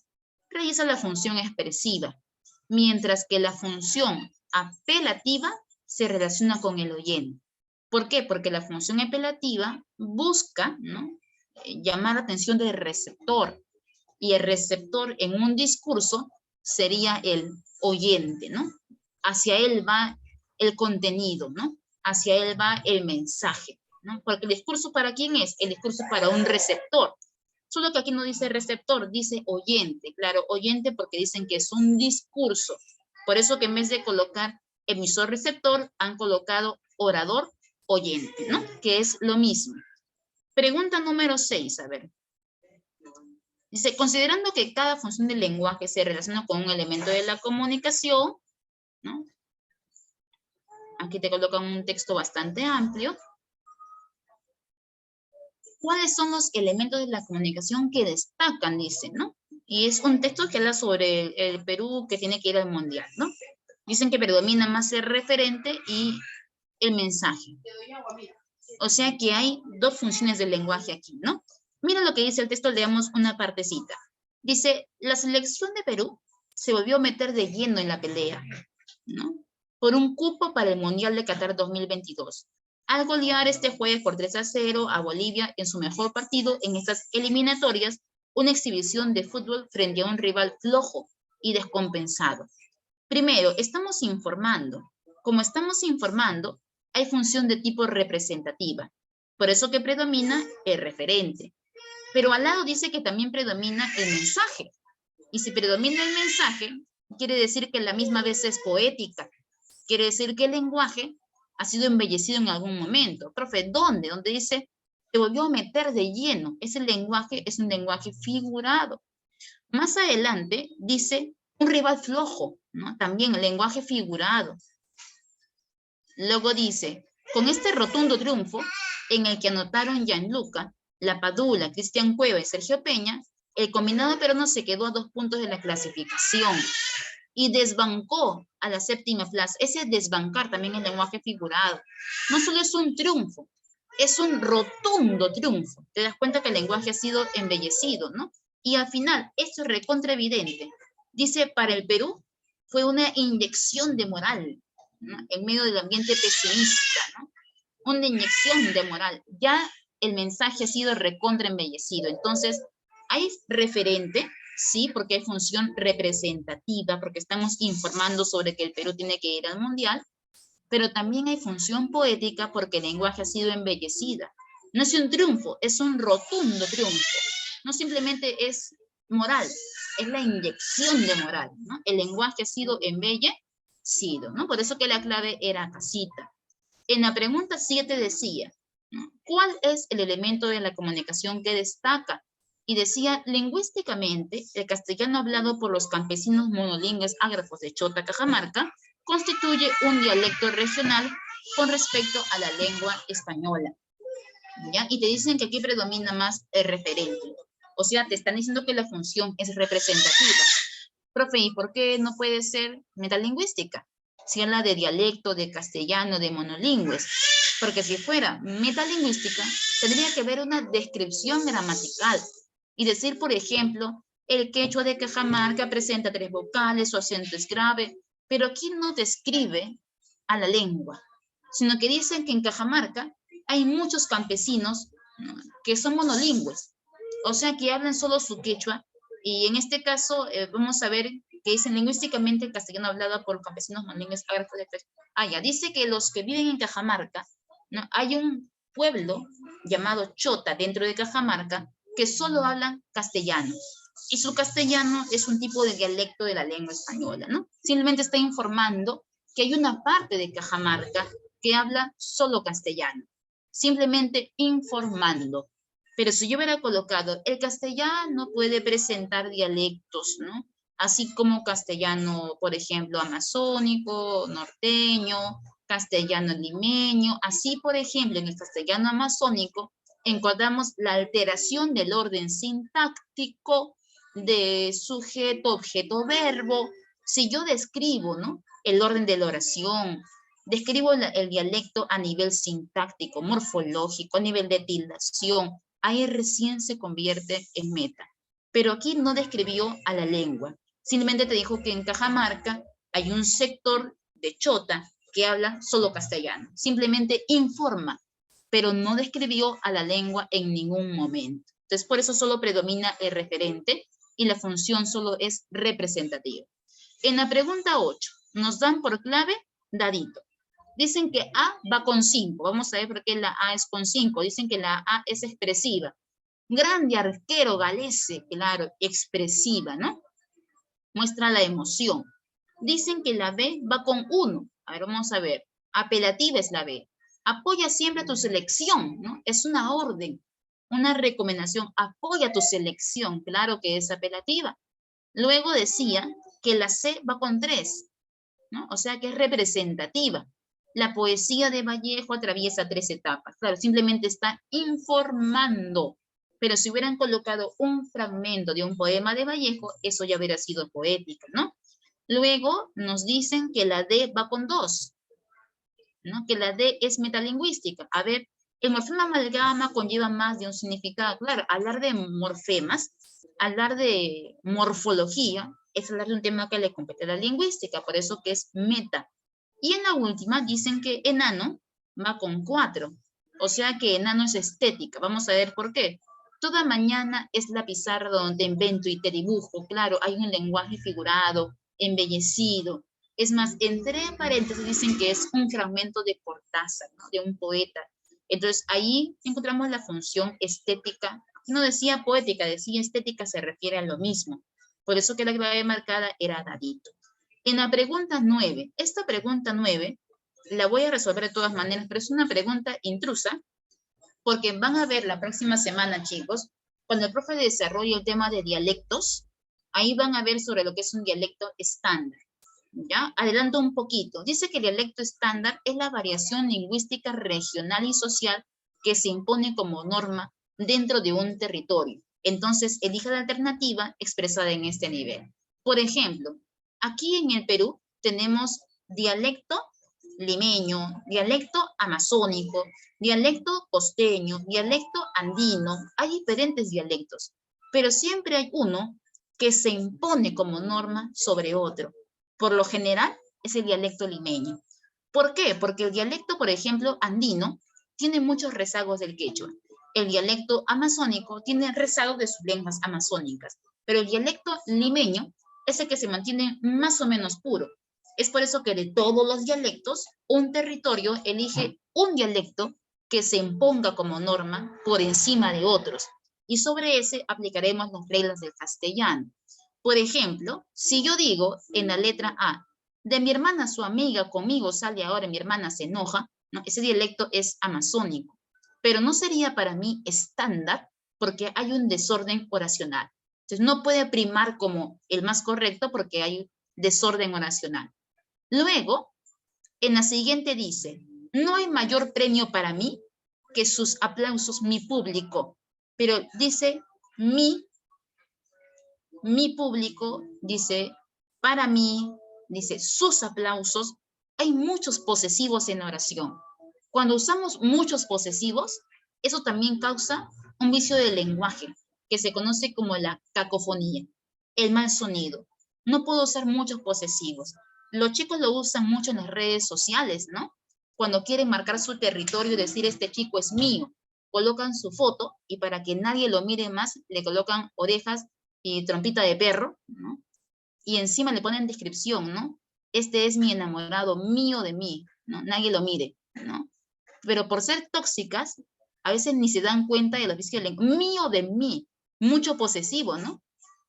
realiza la función expresiva, mientras que la función apelativa se relaciona con el oyente. ¿Por qué? Porque la función apelativa busca, ¿no? Llamar la atención del receptor, y el receptor en un discurso sería el oyente, ¿no? Hacia él va el contenido, ¿no? Hacia él va el mensaje, ¿no? Porque el discurso, ¿para quién es? El discurso para un receptor. Solo que aquí no dice receptor, dice oyente. Claro, oyente porque dicen que es un discurso. Por eso que en vez de colocar emisor-receptor, han colocado orador-oyente, ¿no? Que es lo mismo. Pregunta número 6, a ver. Dice, considerando que cada función del lenguaje se relaciona con un elemento de la comunicación, ¿no? Aquí te colocan un texto bastante amplio. ¿Cuáles son los elementos de la comunicación que destacan? Dicen, ¿no? Y es un texto que habla sobre el Perú que tiene que ir al mundial, ¿no? Dicen que predomina más el referente y el mensaje. O sea que hay dos funciones del lenguaje aquí, ¿no? Mira lo que dice el texto, leamos una partecita. Dice, la selección de Perú se volvió a meter de lleno en la pelea, ¿no? Por un cupo para el Mundial de Qatar 2022. Al golear este jueves por 3-0 a Bolivia en su mejor partido en estas eliminatorias, una exhibición de fútbol frente a un rival flojo y descompensado. Primero, estamos informando. Como estamos informando, hay función de tipo representativa. Por eso que predomina el referente. Pero al lado dice que también predomina el mensaje. Y si predomina el mensaje, quiere decir que la misma vez es poética. Quiere decir que el lenguaje ha sido embellecido en algún momento. Profe, ¿dónde? Donde dice, se volvió a meter de lleno. Ese lenguaje es un lenguaje figurado. Más adelante dice, un rival flojo, ¿no? También el lenguaje figurado. Luego dice, con este rotundo triunfo, en el que anotaron Gianluca, La Padula, Cristian Cueva y Sergio Peña, el combinado peruano se quedó a 2 puntos de la clasificación y desbancó a la séptima plaza. Ese desbancar también es lenguaje figurado. No solo es un triunfo, es un rotundo triunfo. Te das cuenta que el lenguaje ha sido embellecido, ¿no? Y al final, esto es recontra evidente. Dice, para el Perú fue una inyección de moral, ¿no? En medio del ambiente pesimista, ¿no? Una inyección de moral. Ya el mensaje ha sido recontra embellecido. Entonces, hay referente, sí, porque hay función representativa, porque estamos informando sobre que el Perú tiene que ir al mundial, pero también hay función poética porque el lenguaje ha sido embellecida. No es un triunfo, es un rotundo triunfo. No simplemente es moral, es la inyección de moral, ¿no? El lenguaje ha sido embellecido, ¿no? Por eso que la clave era casita. En la pregunta 7 decía, ¿no? ¿Cuál es el elemento de la comunicación que destaca? Y decía, lingüísticamente, el castellano hablado por los campesinos monolingües ágrafos de Chota, Cajamarca, constituye un dialecto regional con respecto a la lengua española, ¿ya? Y te dicen que aquí predomina más el referente. O sea, te están diciendo que la función es representativa. Profe, ¿y por qué no puede ser metalingüística? Si habla de dialecto, de castellano, de monolingües. Porque si fuera metalingüística, tendría que haber una descripción gramatical. Y decir, por ejemplo, el quechua de Cajamarca presenta 3 vocales, su acento es grave, pero aquí no describe a la lengua, sino que dicen que en Cajamarca hay muchos campesinos, ¿no?, que son monolingües, o sea, que hablan solo su quechua, y en este caso vamos a ver que dicen lingüísticamente el castellano hablado por campesinos monolingües. Ya, dice que los que viven en Cajamarca, ¿no?, hay un pueblo llamado Chota dentro de Cajamarca que solo hablan castellano. Y su castellano es un tipo de dialecto de la lengua española, ¿no? Simplemente está informando que hay una parte de Cajamarca que habla solo castellano. Simplemente informando. Pero si yo hubiera colocado, el castellano puede presentar dialectos, ¿no? Así como castellano, por ejemplo, amazónico, norteño, castellano limeño. Así, por ejemplo, en el castellano amazónico encontramos la alteración del orden sintáctico de sujeto, objeto, verbo. Si yo describo, ¿no?, el orden de la oración, describo el dialecto a nivel sintáctico, morfológico, a nivel de tildación, ahí recién se convierte en meta. Pero aquí no describió a la lengua. Simplemente te dijo que en Cajamarca hay un sector de Chota que habla solo castellano. Simplemente informa, pero no describió a la lengua en ningún momento. Entonces, por eso solo predomina el referente y la función solo es representativa. En la pregunta 8, nos dan por clave dadito. Dicen que A va con 5. Vamos a ver por qué la A es con 5. Dicen que la A es expresiva. Grande arquero galese, claro, expresiva, ¿no? Muestra la emoción. Dicen que la B va con 1. A ver, vamos a ver. Apelativa es la B. Apoya siempre a tu selección, ¿no? Es una orden, una recomendación. Apoya tu selección, claro que es apelativa. Luego decía que la C va con 3, ¿no? O sea que es representativa. La poesía de Vallejo atraviesa 3 etapas. Claro, simplemente está informando. Pero si hubieran colocado un fragmento de un poema de Vallejo, eso ya hubiera sido poética, ¿no? Luego nos dicen que la D va con 2, ¿no? Que la D es metalingüística. A ver, el morfema amalgama conlleva más de un significado. Claro, hablar de morfemas, hablar de morfología, es hablar de un tema que le compete a la lingüística, por eso que es meta. Y en la última dicen que enano va con 4, o sea que enano es estética. Vamos a ver por qué. Toda mañana es la pizarra donde invento y te dibujo. Claro, hay un lenguaje figurado, embellecido. Es más, entre paréntesis dicen que es un fragmento de Cortázar, ¿no? De un poeta. Entonces ahí encontramos la función estética. No decía poética, decía estética, se refiere a lo mismo. Por eso que la clave marcada era Dadito. En la pregunta 9, esta pregunta 9 la voy a resolver de todas maneras, pero es una pregunta intrusa, porque van a ver la próxima semana, chicos, cuando el profe desarrolle el tema de dialectos, ahí van a ver sobre lo que es un dialecto estándar. ¿Ya? Adelanto un poquito. Dice que el dialecto estándar es la variación lingüística regional y social que se impone como norma dentro de un territorio. Entonces, elija la alternativa expresada en este nivel. Por ejemplo, aquí en el Perú tenemos dialecto limeño, dialecto amazónico, dialecto costeño, dialecto andino. Hay diferentes dialectos, pero siempre hay uno que se impone como norma sobre otro. Por lo general, es el dialecto limeño. ¿Por qué? Porque el dialecto, por ejemplo, andino, tiene muchos rezagos del quechua. El dialecto amazónico tiene rezagos de sus lenguas amazónicas. Pero el dialecto limeño es el que se mantiene más o menos puro. Es por eso que de todos los dialectos, un territorio elige un dialecto que se imponga como norma por encima de otros. Y sobre ese aplicaremos las reglas del castellano. Por ejemplo, si yo digo en la letra A, de mi hermana su amiga conmigo sale ahora, mi hermana se enoja, ¿no? Ese dialecto es amazónico, pero no sería para mí estándar porque hay un desorden oracional. Entonces no puede primar como el más correcto porque hay desorden oracional. Luego, en la siguiente dice, no hay mayor premio para mí que sus aplausos, mi público, pero dice mi público, dice, para mí, dice, sus aplausos. Hay muchos posesivos en oración. Cuando usamos muchos posesivos, eso también causa un vicio del lenguaje, que se conoce como la cacofonía, el mal sonido. No puedo usar muchos posesivos. Los chicos lo usan mucho en las redes sociales, ¿no? Cuando quieren marcar su territorio y decir, este chico es mío, colocan su foto y para que nadie lo mire más, le colocan orejas y trompita de perro, ¿no? Y encima le ponen descripción, ¿no? Este es mi enamorado, mío de mí, ¿no? Nadie lo mire, ¿no? Pero por ser tóxicas, a veces ni se dan cuenta de los vicios del mío de mí, mucho posesivo, ¿no?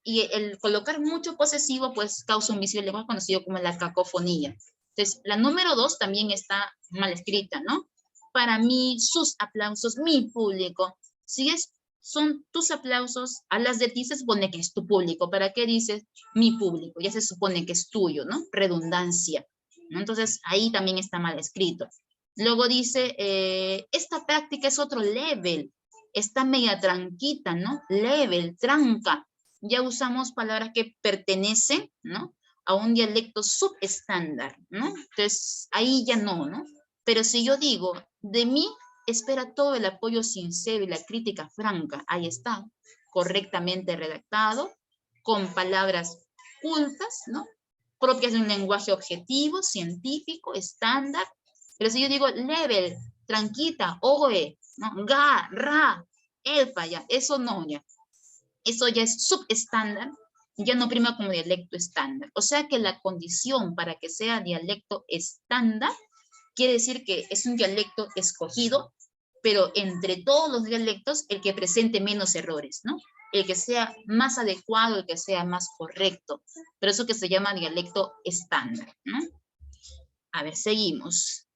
Y el colocar mucho posesivo, pues causa un vicio del lenguaje conocido como la cacofonía. Entonces, la número 2 también está mal escrita, ¿no? Para mí, sus aplausos, mi público. Si son tus aplausos, hablas de ti, se supone que es tu público. ¿Para qué dices mi público? Ya se supone que es tuyo, ¿no? Redundancia, ¿no? Entonces, ahí también está mal escrito. Luego dice, esta práctica es otro level, está media tranquita, ¿no? Level, tranca. Ya usamos palabras que pertenecen, ¿no? A un dialecto subestándar, ¿no? Entonces, ahí ya no, ¿no? Pero si yo digo, de mí espera todo el apoyo sincero y la crítica franca, ahí está, correctamente redactado, con palabras cultas, ¿no? Propias de un lenguaje objetivo, científico, estándar. Pero si yo digo level, tranquita, oe, ¿no? Ga, ra, elfa, ya, eso no, ya. Eso ya es subestándar, ya no prima como dialecto estándar. O sea que la condición para que sea dialecto estándar quiere decir que es un dialecto escogido, pero entre todos los dialectos el que presente menos errores, ¿no? El que sea más adecuado, el que sea más correcto. Pero eso que se llama dialecto estándar, ¿no? A ver, seguimos.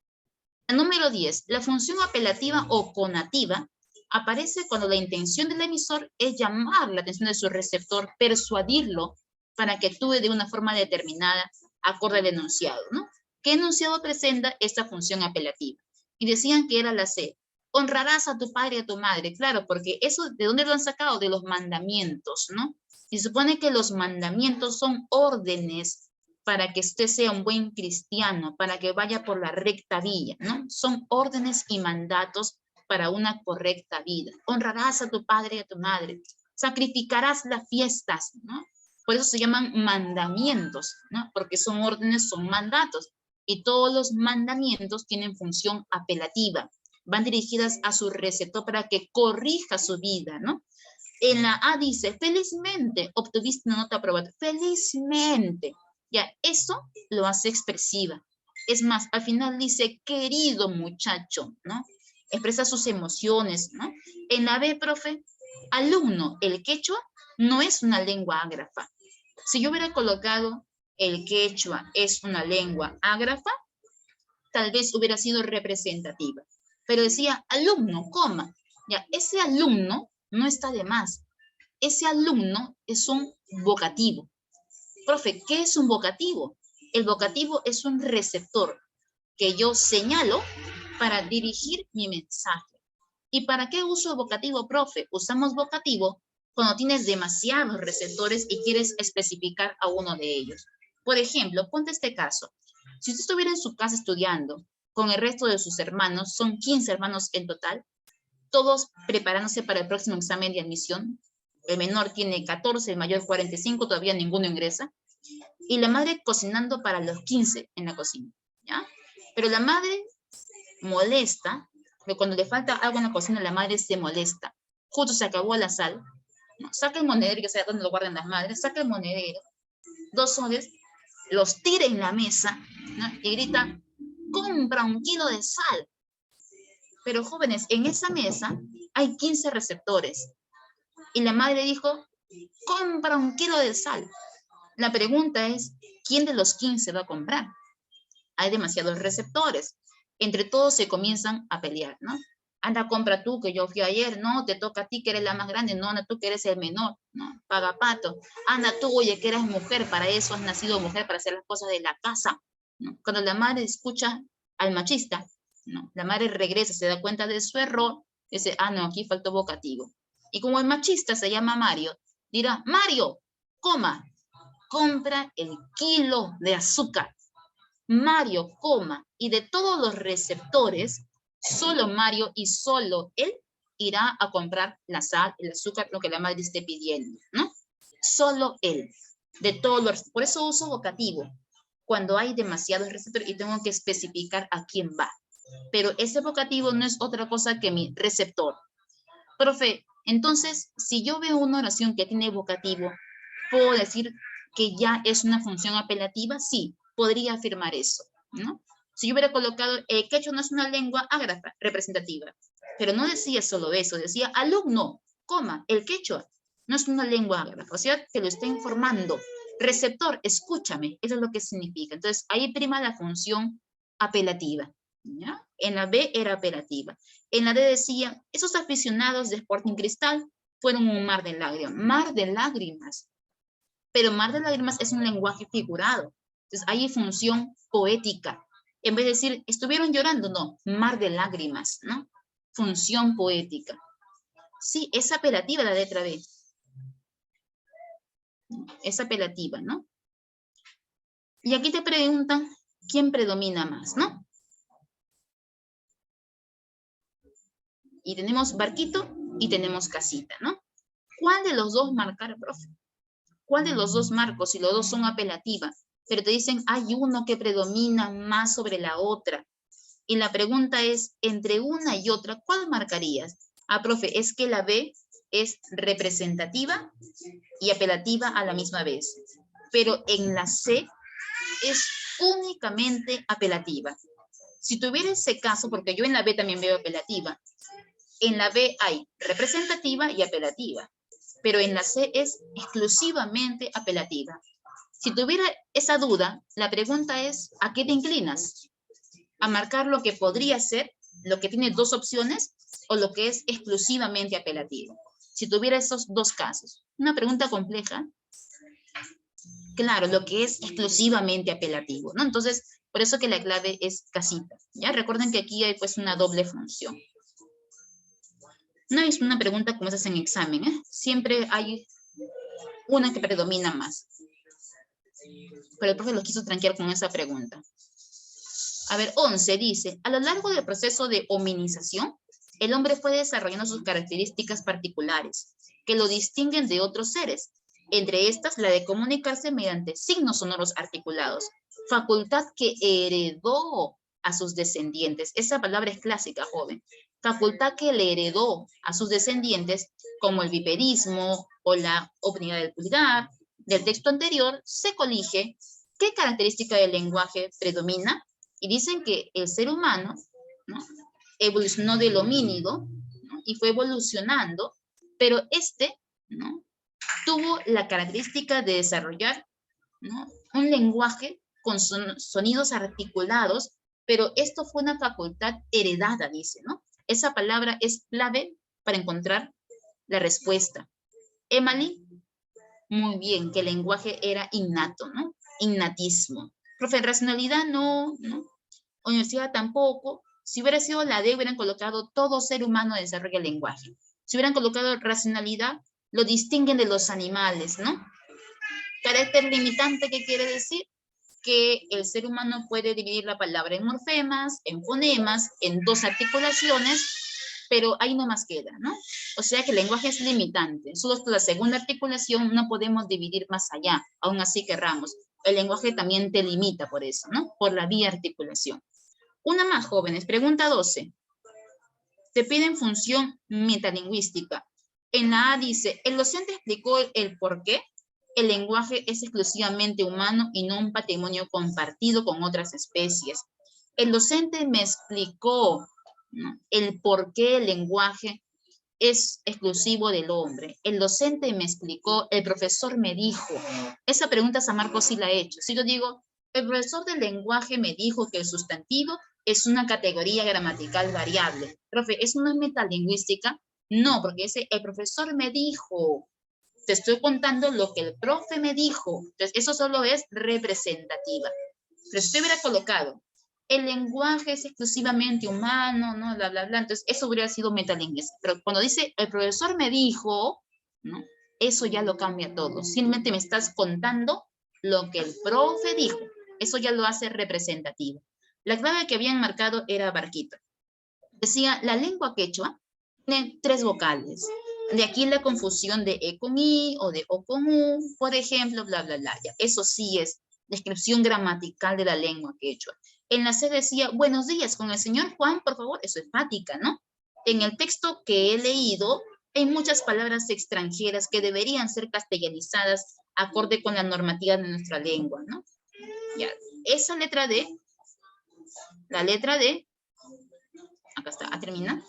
Número 10. La función apelativa o conativa aparece cuando la intención del emisor es llamar la atención de su receptor, persuadirlo para que actúe de una forma determinada acorde al enunciado, ¿no? ¿Qué enunciado presenta esta función apelativa? Y decían que era la C. Honrarás a tu padre y a tu madre. Claro, porque eso, ¿de dónde lo han sacado? De los mandamientos, ¿no? Y se supone que los mandamientos son órdenes para que usted sea un buen cristiano, para que vaya por la recta vía, ¿no? Son órdenes y mandatos para una correcta vida. Honrarás a tu padre y a tu madre. Sacrificarás las fiestas, ¿no? Por eso se llaman mandamientos, ¿no? Porque son órdenes, son mandatos. Y todos los mandamientos tienen función apelativa. Van dirigidas a su receptor para que corrija su vida, ¿no? En la A dice, felizmente obtuviste una nota aprobada. Felizmente. Ya, eso lo hace expresiva. Es más, al final dice, querido muchacho, ¿no? Expresa sus emociones, ¿no? En la B, profe, alumno, el quechua no es una lengua ágrafa. Si yo hubiera colocado el quechua es una lengua ágrafa, tal vez hubiera sido representativa. Pero decía alumno, coma. Ya, ese alumno no está de más. Ese alumno es un vocativo. Profe, ¿qué es un vocativo? El vocativo es un receptor que yo señalo para dirigir mi mensaje. ¿Y para qué uso vocativo, profe? Usamos vocativo cuando tienes demasiados receptores y quieres especificar a uno de ellos. Por ejemplo, ponte este caso. Si usted estuviera en su casa estudiando con el resto de sus hermanos, son 15 hermanos en total, todos preparándose para el próximo examen de admisión. El menor tiene 14, el mayor 45, todavía ninguno ingresa. Y la madre cocinando para los 15 en la cocina, ¿ya? Pero la madre molesta, pero cuando le falta algo en la cocina, la madre se molesta. Justo se acabó la sal, ¿no? Saca el monedero, que sea donde lo guardan las madres, saca el monedero, 2 soles, los tira en la mesa, ¿no? Y grita, compra 1 kilo de sal. Pero jóvenes, en esa mesa hay 15 receptores. Y la madre dijo, compra 1 kilo de sal. La pregunta es, ¿quién de los 15 va a comprar? Hay demasiados receptores. Entre todos se comienzan a pelear, ¿no? Anda, compra tú, que yo fui ayer. No, te toca a ti, que eres la más grande. No, anda tú, que eres el menor. No, paga pato. Anda tú, oye, que eres mujer. Para eso has nacido mujer, para hacer las cosas de la casa, ¿no? Cuando la madre escucha al machista, ¿no? La madre regresa, se da cuenta de su error. Dice, ah, no, aquí faltó vocativo. Y como el machista se llama Mario, dirá, Mario, coma, compra el kilo de azúcar. Mario, coma, y de todos los receptores, solo Mario y solo él irá a comprar la sal, el azúcar, lo que la madre esté pidiendo, ¿no? Solo él, de todos los, por eso uso vocativo, cuando hay demasiados receptores y tengo que especificar a quién va. Pero ese vocativo no es otra cosa que mi receptor. Profe, entonces, si yo veo una oración que tiene vocativo, ¿puedo decir que ya es una función apelativa? Sí, podría afirmar eso, ¿no? Si yo hubiera colocado, el quechua no es una lengua ágrafa, representativa, pero no decía solo eso, decía alumno, coma, el quechua no es una lengua ágrafa, o sea, te lo está informando. Receptor, escúchame, eso es lo que significa. Entonces, ahí prima la función apelativa, ¿ya? En la B era apelativa. En la D decía, esos aficionados de Sporting Cristal fueron un mar de lágrimas. Mar de lágrimas. Pero mar de lágrimas es un lenguaje figurado. Entonces, hay función poética. En vez de decir, estuvieron llorando, no, mar de lágrimas, ¿no? Función poética. Sí, es apelativa la letra B. Es apelativa, ¿no? Y aquí te preguntan, ¿quién predomina más, no? Y tenemos barquito y tenemos casita, ¿no? ¿Cuál de los dos marcar, profe? ¿Cuál de los dos marco si los dos son apelativas? Pero te dicen, hay uno que predomina más sobre la otra. Y la pregunta es, entre una y otra, ¿cuál marcarías? Ah, profe, es que la B es representativa y apelativa a la misma vez. Pero en la C es únicamente apelativa. Si tuviera ese caso, porque yo en la B también veo apelativa, en la B hay representativa y apelativa, pero en la C es exclusivamente apelativa. Si tuviera esa duda, la pregunta es, ¿a qué te inclinas? ¿A marcar lo que podría ser, lo que tiene dos opciones, o lo que es exclusivamente apelativo? Si tuviera esos dos casos. Una pregunta compleja. Claro, lo que es exclusivamente apelativo, ¿no? Entonces, Por eso que la clave es casita. Ya recuerden que aquí hay pues una doble función. No es una pregunta como esas en examen, ¿eh? Siempre hay una que predomina más. Pero el profe los quiso tranquear con esa pregunta. A ver, 11 dice, a lo largo del proceso de hominización, el hombre fue desarrollando sus características particulares que lo distinguen de otros seres. Entre estas, la de comunicarse mediante signos sonoros articulados, facultad que heredó a sus descendientes. Esa palabra es clásica, joven. Facultad que le heredó a sus descendientes, como el bipedismo o la opinidad del pulgar. Del texto anterior se colige qué característica del lenguaje predomina y dicen que el ser humano, ¿no?, evolucionó del homínido, ¿no?, y fue evolucionando, pero ¿no?, tuvo la característica de desarrollar, ¿no?, un lenguaje con sonidos articulados, pero esto fue una facultad heredada, dice, ¿no? Esa palabra es clave para encontrar la respuesta. Emily, muy bien, que el lenguaje era innato, ¿no? Innatismo. Profe, racionalidad no, ¿no? Universidad tampoco. Si hubiera sido la D, hubieran colocado todo ser humano desarrolla el lenguaje. Si hubieran colocado racionalidad, lo distinguen de los animales, ¿no? Carácter limitante, ¿qué quiere decir? Que el ser humano puede dividir la palabra en morfemas, en fonemas, en dos articulaciones, pero ahí no más queda, ¿no? O sea que el lenguaje es limitante. Solo hasta la segunda articulación no podemos dividir más allá, aún así querramos. El lenguaje también te limita por eso, ¿no? Por la vía articulación. Una más, jóvenes. Pregunta 12. Te piden función metalingüística. En la A dice, el docente explicó el por qué el lenguaje es exclusivamente humano y no un patrimonio compartido con otras especies. El docente me explicó, ¿no?, el por qué el lenguaje es exclusivo del hombre. El docente me explicó, el profesor me dijo. Esa pregunta San Marcos sí la he hecho. Si yo digo, el profesor del lenguaje me dijo que el sustantivo es una categoría gramatical variable. Profe, ¿es una metalingüística? No, porque el profesor me dijo. Te estoy contando lo que el profe me dijo. Entonces, eso solo es representativa. Pero si usted hubiera colocado, el lenguaje es exclusivamente humano, ¿no? Bla, bla, bla. Entonces, eso hubiera sido metalingüística. Pero cuando dice, el profesor me dijo, ¿no?, eso ya lo cambia todo. Simplemente me estás contando lo que el profe dijo. Eso ya lo hace representativo. La clave que habían marcado era Barquito. Decía, la lengua quechua tiene 3 vocales. De aquí la confusión de E con I o de O con U, por ejemplo, bla, bla, bla. Ya, eso sí es descripción gramatical de la lengua quechua. En la C decía, buenos días, con el señor Juan, por favor. Eso es fática, ¿no? En el texto que he leído, hay muchas palabras extranjeras que deberían ser castellanizadas acorde con la normativa de nuestra lengua, ¿no? Ya, esa letra D, la letra D, acá está, a terminar,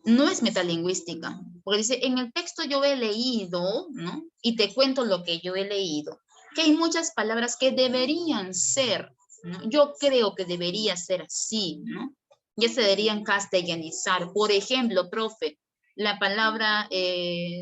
no es metalingüística, porque dice, en el texto yo he leído, ¿no?, y te cuento lo que yo he leído, que hay muchas palabras que deberían ser, ¿no?, yo creo que debería ser así, ¿no?, ya se deberían castellanizar. Por ejemplo, profe, la palabra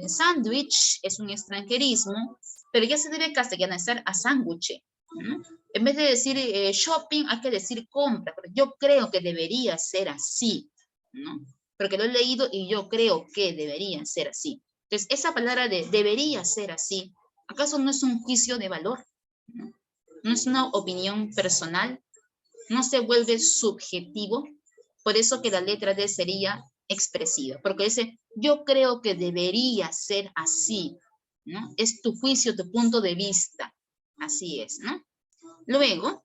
sándwich es un extranjerismo, pero ya se debe castellanizar a sándwich, ¿no? En vez de decir shopping, hay que decir compra, pero yo creo que debería ser así, ¿no? Porque lo he leído y yo creo que debería ser así. Entonces, esa palabra de debería ser así, ¿acaso no es un juicio de valor? ¿No? ¿No es una opinión personal? ¿No se vuelve subjetivo? Por eso que la letra D sería expresiva, porque dice, yo creo que debería ser así, ¿no? Es tu juicio, tu punto de vista. Así es, ¿no? Luego,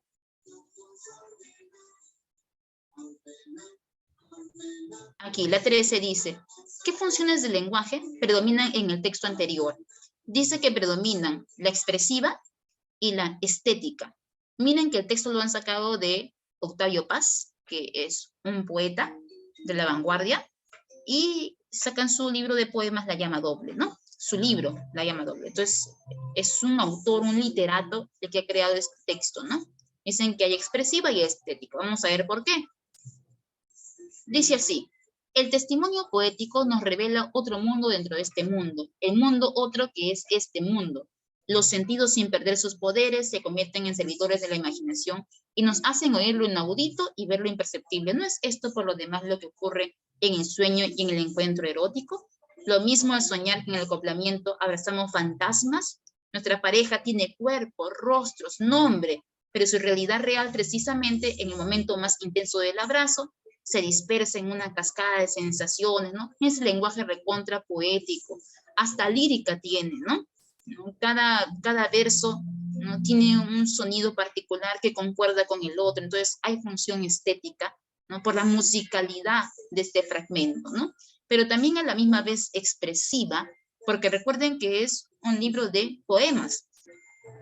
aquí la 13 dice, ¿qué funciones del lenguaje predominan en el texto anterior? Dice que predominan la expresiva y la estética. Miren que el texto lo han sacado de Octavio Paz, que es un poeta de la vanguardia, y sacan su libro de poemas La Llama Doble, ¿no? Su libro, La Llama Doble. Entonces, es un autor, un literato, el que ha creado este texto, ¿no? Dicen que hay expresiva y estética. Vamos a ver por qué. Dice así, el testimonio poético nos revela otro mundo dentro de este mundo, el mundo otro que es este mundo. Los sentidos, sin perder sus poderes, se convierten en servidores de la imaginación y nos hacen oír lo inaudito y ver lo imperceptible. ¿No es esto por lo demás lo que ocurre en el sueño y en el encuentro erótico? Lo mismo al soñar que en el acoplamiento abrazamos fantasmas. Nuestra pareja tiene cuerpo, rostros, nombre, pero su realidad real, precisamente en el momento más intenso del abrazo, se dispersa en una cascada de sensaciones, ¿no? Es lenguaje recontra poético, hasta lírica tiene, ¿no? Cada verso, ¿no?, tiene un sonido particular que concuerda con el otro, entonces hay función estética, ¿no?, por la musicalidad de este fragmento, ¿no? Pero también a la misma vez expresiva, porque recuerden que es un libro de poemas.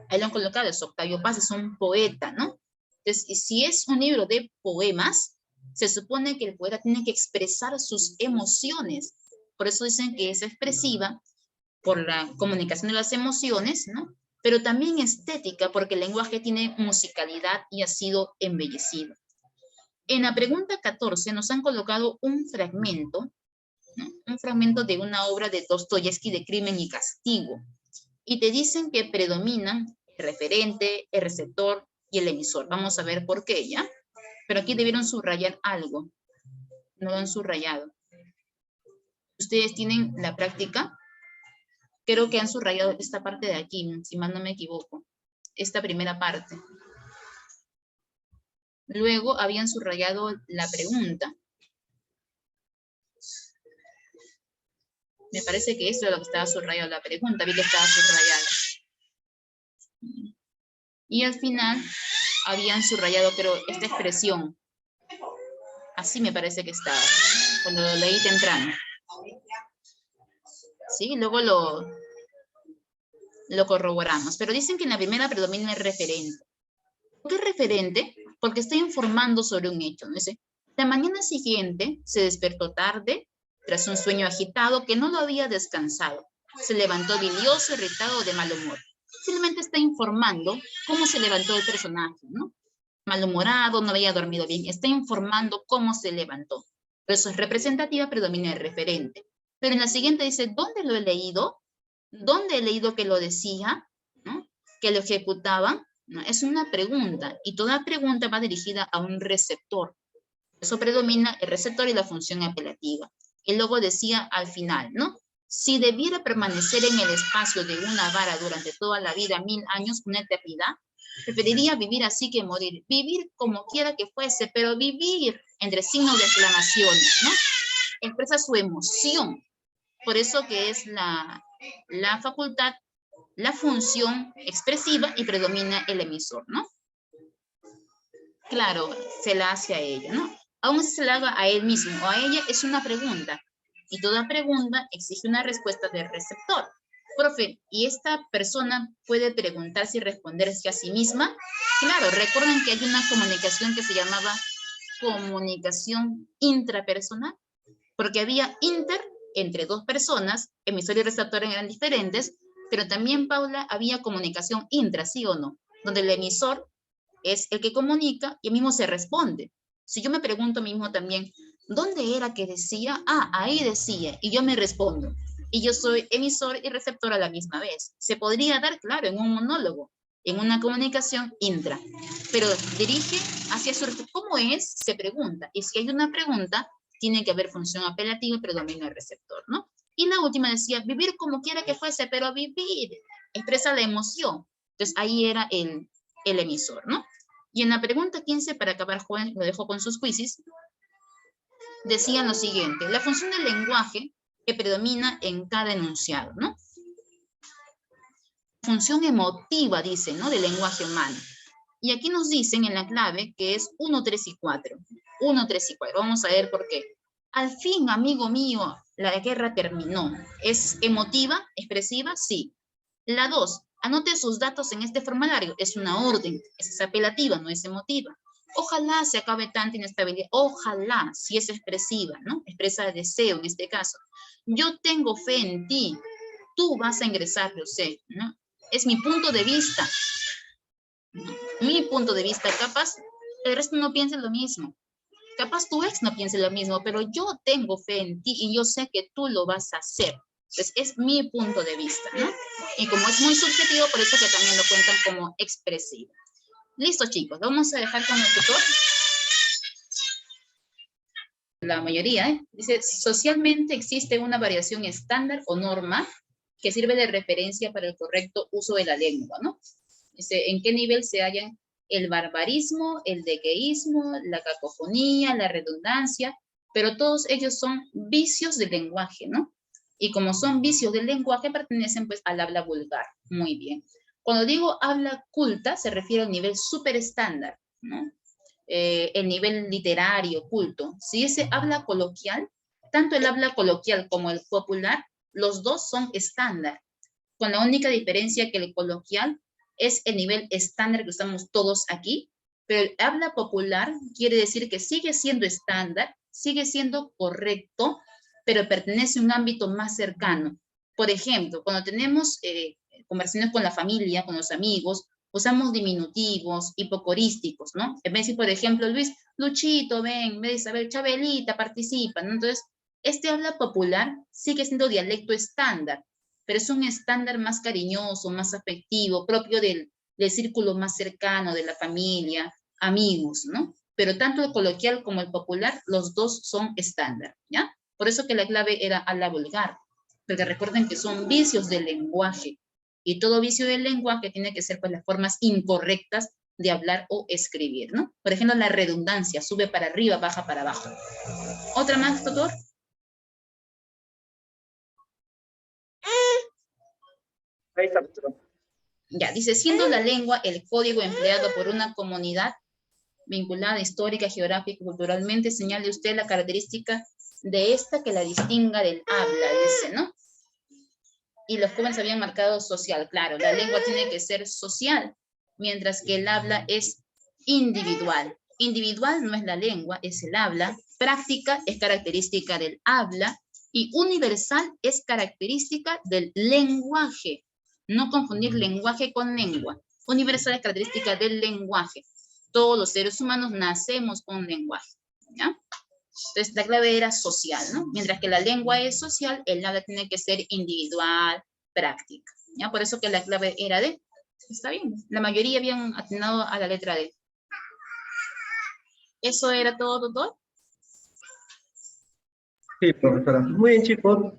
Ahí lo han colocado, es Octavio Paz, es un poeta, ¿no? Entonces, si es un libro de poemas, se supone que el poeta tiene que expresar sus emociones. Por eso dicen que es expresiva, por la comunicación de las emociones, ¿no? Pero también estética, porque el lenguaje tiene musicalidad y ha sido embellecido. En la pregunta 14 nos han colocado un fragmento, ¿no?, un fragmento de una obra de Dostoyevsky, de Crimen y Castigo, y te dicen que predominan el referente, el receptor y el emisor. Vamos a ver por qué, ¿ya? Pero aquí debieron subrayar algo. No lo han subrayado. Ustedes tienen la práctica. Creo que han subrayado esta parte de aquí, si mal no me equivoco. Esta primera parte. Luego habían subrayado la pregunta. Me parece que eso es lo que estaba subrayado, la pregunta. Vi que estaba subrayada. Y al final habían subrayado, pero esta expresión. Así me parece que estaba, cuando lo leí temprano. Sí, luego lo corroboramos. Pero dicen que en la primera predomina el referente. ¿Por qué referente? Porque está informando sobre un hecho. ¿No? La mañana siguiente se despertó tarde, tras un sueño agitado que no lo había descansado. Se levantó bilioso, irritado, de mal humor. Simplemente está informando cómo se levantó el personaje, ¿no? Malhumorado, no había dormido bien. Está informando cómo se levantó. Por eso es representativa, predomina el referente. Pero en la siguiente dice, ¿dónde lo he leído? ¿Dónde he leído que lo decía? ¿No? ¿Que lo ejecutaban? ¿No? Es una pregunta, y toda pregunta va dirigida a un receptor. Eso predomina el receptor y la función apelativa. Y luego decía al final, ¿no? Si debiera permanecer en el espacio de una vara durante toda la vida, 1000 años, una eternidad, preferiría vivir así que morir. Vivir como quiera que fuese, pero vivir entre signos de exclamaciones, ¿no? Expresa su emoción. Por eso que es la facultad, la función expresiva, y predomina el emisor, ¿no? Claro, se la hace a ella, ¿no? Aún si se la haga a él mismo o a ella, es una pregunta. Y toda pregunta exige una respuesta del receptor. Profe, ¿y esta persona puede preguntarse y responderse a sí misma? Claro, recuerden que hay una comunicación que se llamaba comunicación intrapersonal, porque había entre dos personas, emisor y receptor eran diferentes, pero también, Paula, había comunicación intra, ¿sí o no? Donde el emisor es el que comunica y el mismo se responde. Si yo me pregunto a mí mismo también, ¿dónde era que decía? Ah, ahí decía, y yo me respondo. Y yo soy emisor y receptor a la misma vez. Se podría dar, claro, en un monólogo, en una comunicación intra, pero dirige hacia su receptor. ¿Cómo es? Se pregunta. Y si hay una pregunta, tiene que haber función apelativa y predomina el receptor, ¿no? Y la última decía, vivir como quiera que fuese, pero vivir expresa la emoción. Entonces ahí era el emisor, ¿no? Y en la pregunta 15, para acabar, joven, lo dejo con sus quizzes, decían lo siguiente: la función del lenguaje que predomina en cada enunciado, ¿no? Función emotiva, dice, ¿no?, del lenguaje humano. Y aquí nos dicen en la clave que es 1, 3 y 4. 1, 3 y 4. Vamos a ver por qué. Al fin, amigo mío, la guerra terminó. ¿Es emotiva, expresiva? Sí. La 2, anote sus datos en este formulario. Es una orden, es apelativa, no es emotiva. Ojalá se acabe tanta inestabilidad. Ojalá, si es expresiva, ¿no? Expresa deseo en este caso. Yo tengo fe en ti. Tú vas a ingresar, yo sé, ¿no? Es mi punto de vista. Mi punto de vista, capaz el resto no piensa lo mismo. Capaz tu ex no piense lo mismo, pero yo tengo fe en ti y yo sé que tú lo vas a hacer. Entonces, es mi punto de vista, ¿no? Y como es muy subjetivo, por eso que también lo cuentan como expresivo. Listo, chicos, vamos a dejar con el tutor. La mayoría, dice, socialmente existe una variación estándar o norma que sirve de referencia para el correcto uso de la lengua, ¿no? Dice, ¿en qué nivel se hallan el barbarismo, el dequeísmo, la cacofonía, la redundancia? Pero todos ellos son vicios del lenguaje, ¿no? Y como son vicios del lenguaje, pertenecen pues al habla vulgar. Muy bien. Cuando digo habla culta, se refiere al nivel súper estándar, ¿no? El nivel literario, culto. Si ese habla coloquial, tanto el habla coloquial como el popular, los dos son estándar, con la única diferencia que el coloquial es el nivel estándar que usamos todos aquí, pero el habla popular quiere decir que sigue siendo estándar, sigue siendo correcto, pero pertenece a un ámbito más cercano. Por ejemplo, cuando tenemos conversaciones con la familia, con los amigos, usamos diminutivos, hipocorísticos, ¿no? En vez de decir, por ejemplo, Luis, Luchito, ven, me dice, a ver, Chabelita, participa, ¿no? Entonces, este habla popular sigue siendo dialecto estándar, pero es un estándar más cariñoso, más afectivo, propio del círculo más cercano, de la familia, amigos, ¿no? Pero tanto el coloquial como el popular, los dos son estándar, ¿ya? Por eso que la clave era habla vulgar, porque recuerden que son vicios del lenguaje, y todo vicio del lenguaje tiene que ser pues las formas incorrectas de hablar o escribir, ¿no? Por ejemplo, la redundancia, sube para arriba, baja para abajo. ¿Otra más, doctor? Ahí está, doctor. Ya, dice, siendo la lengua el código empleado por una comunidad vinculada histórica, geográfica y culturalmente, señale usted la característica de esta que la distinga del habla, dice, ¿no? Y los jóvenes habían marcado social, claro, la lengua tiene que ser social, mientras que el habla es individual. Individual no es la lengua, es el habla. Práctica es característica del habla y universal es característica del lenguaje. No confundir lenguaje con lengua. Universal es característica del lenguaje. Todos los seres humanos nacemos con lenguaje, ¿ya? Entonces, la clave era social, ¿no? Mientras que la lengua es social, el habla tiene que ser individual, práctica, ¿ya? Por eso que la clave era D. Está bien. La mayoría habían atinado a la letra D. ¿Eso era todo, doctor? Sí, profesora. Muy bien, chicos.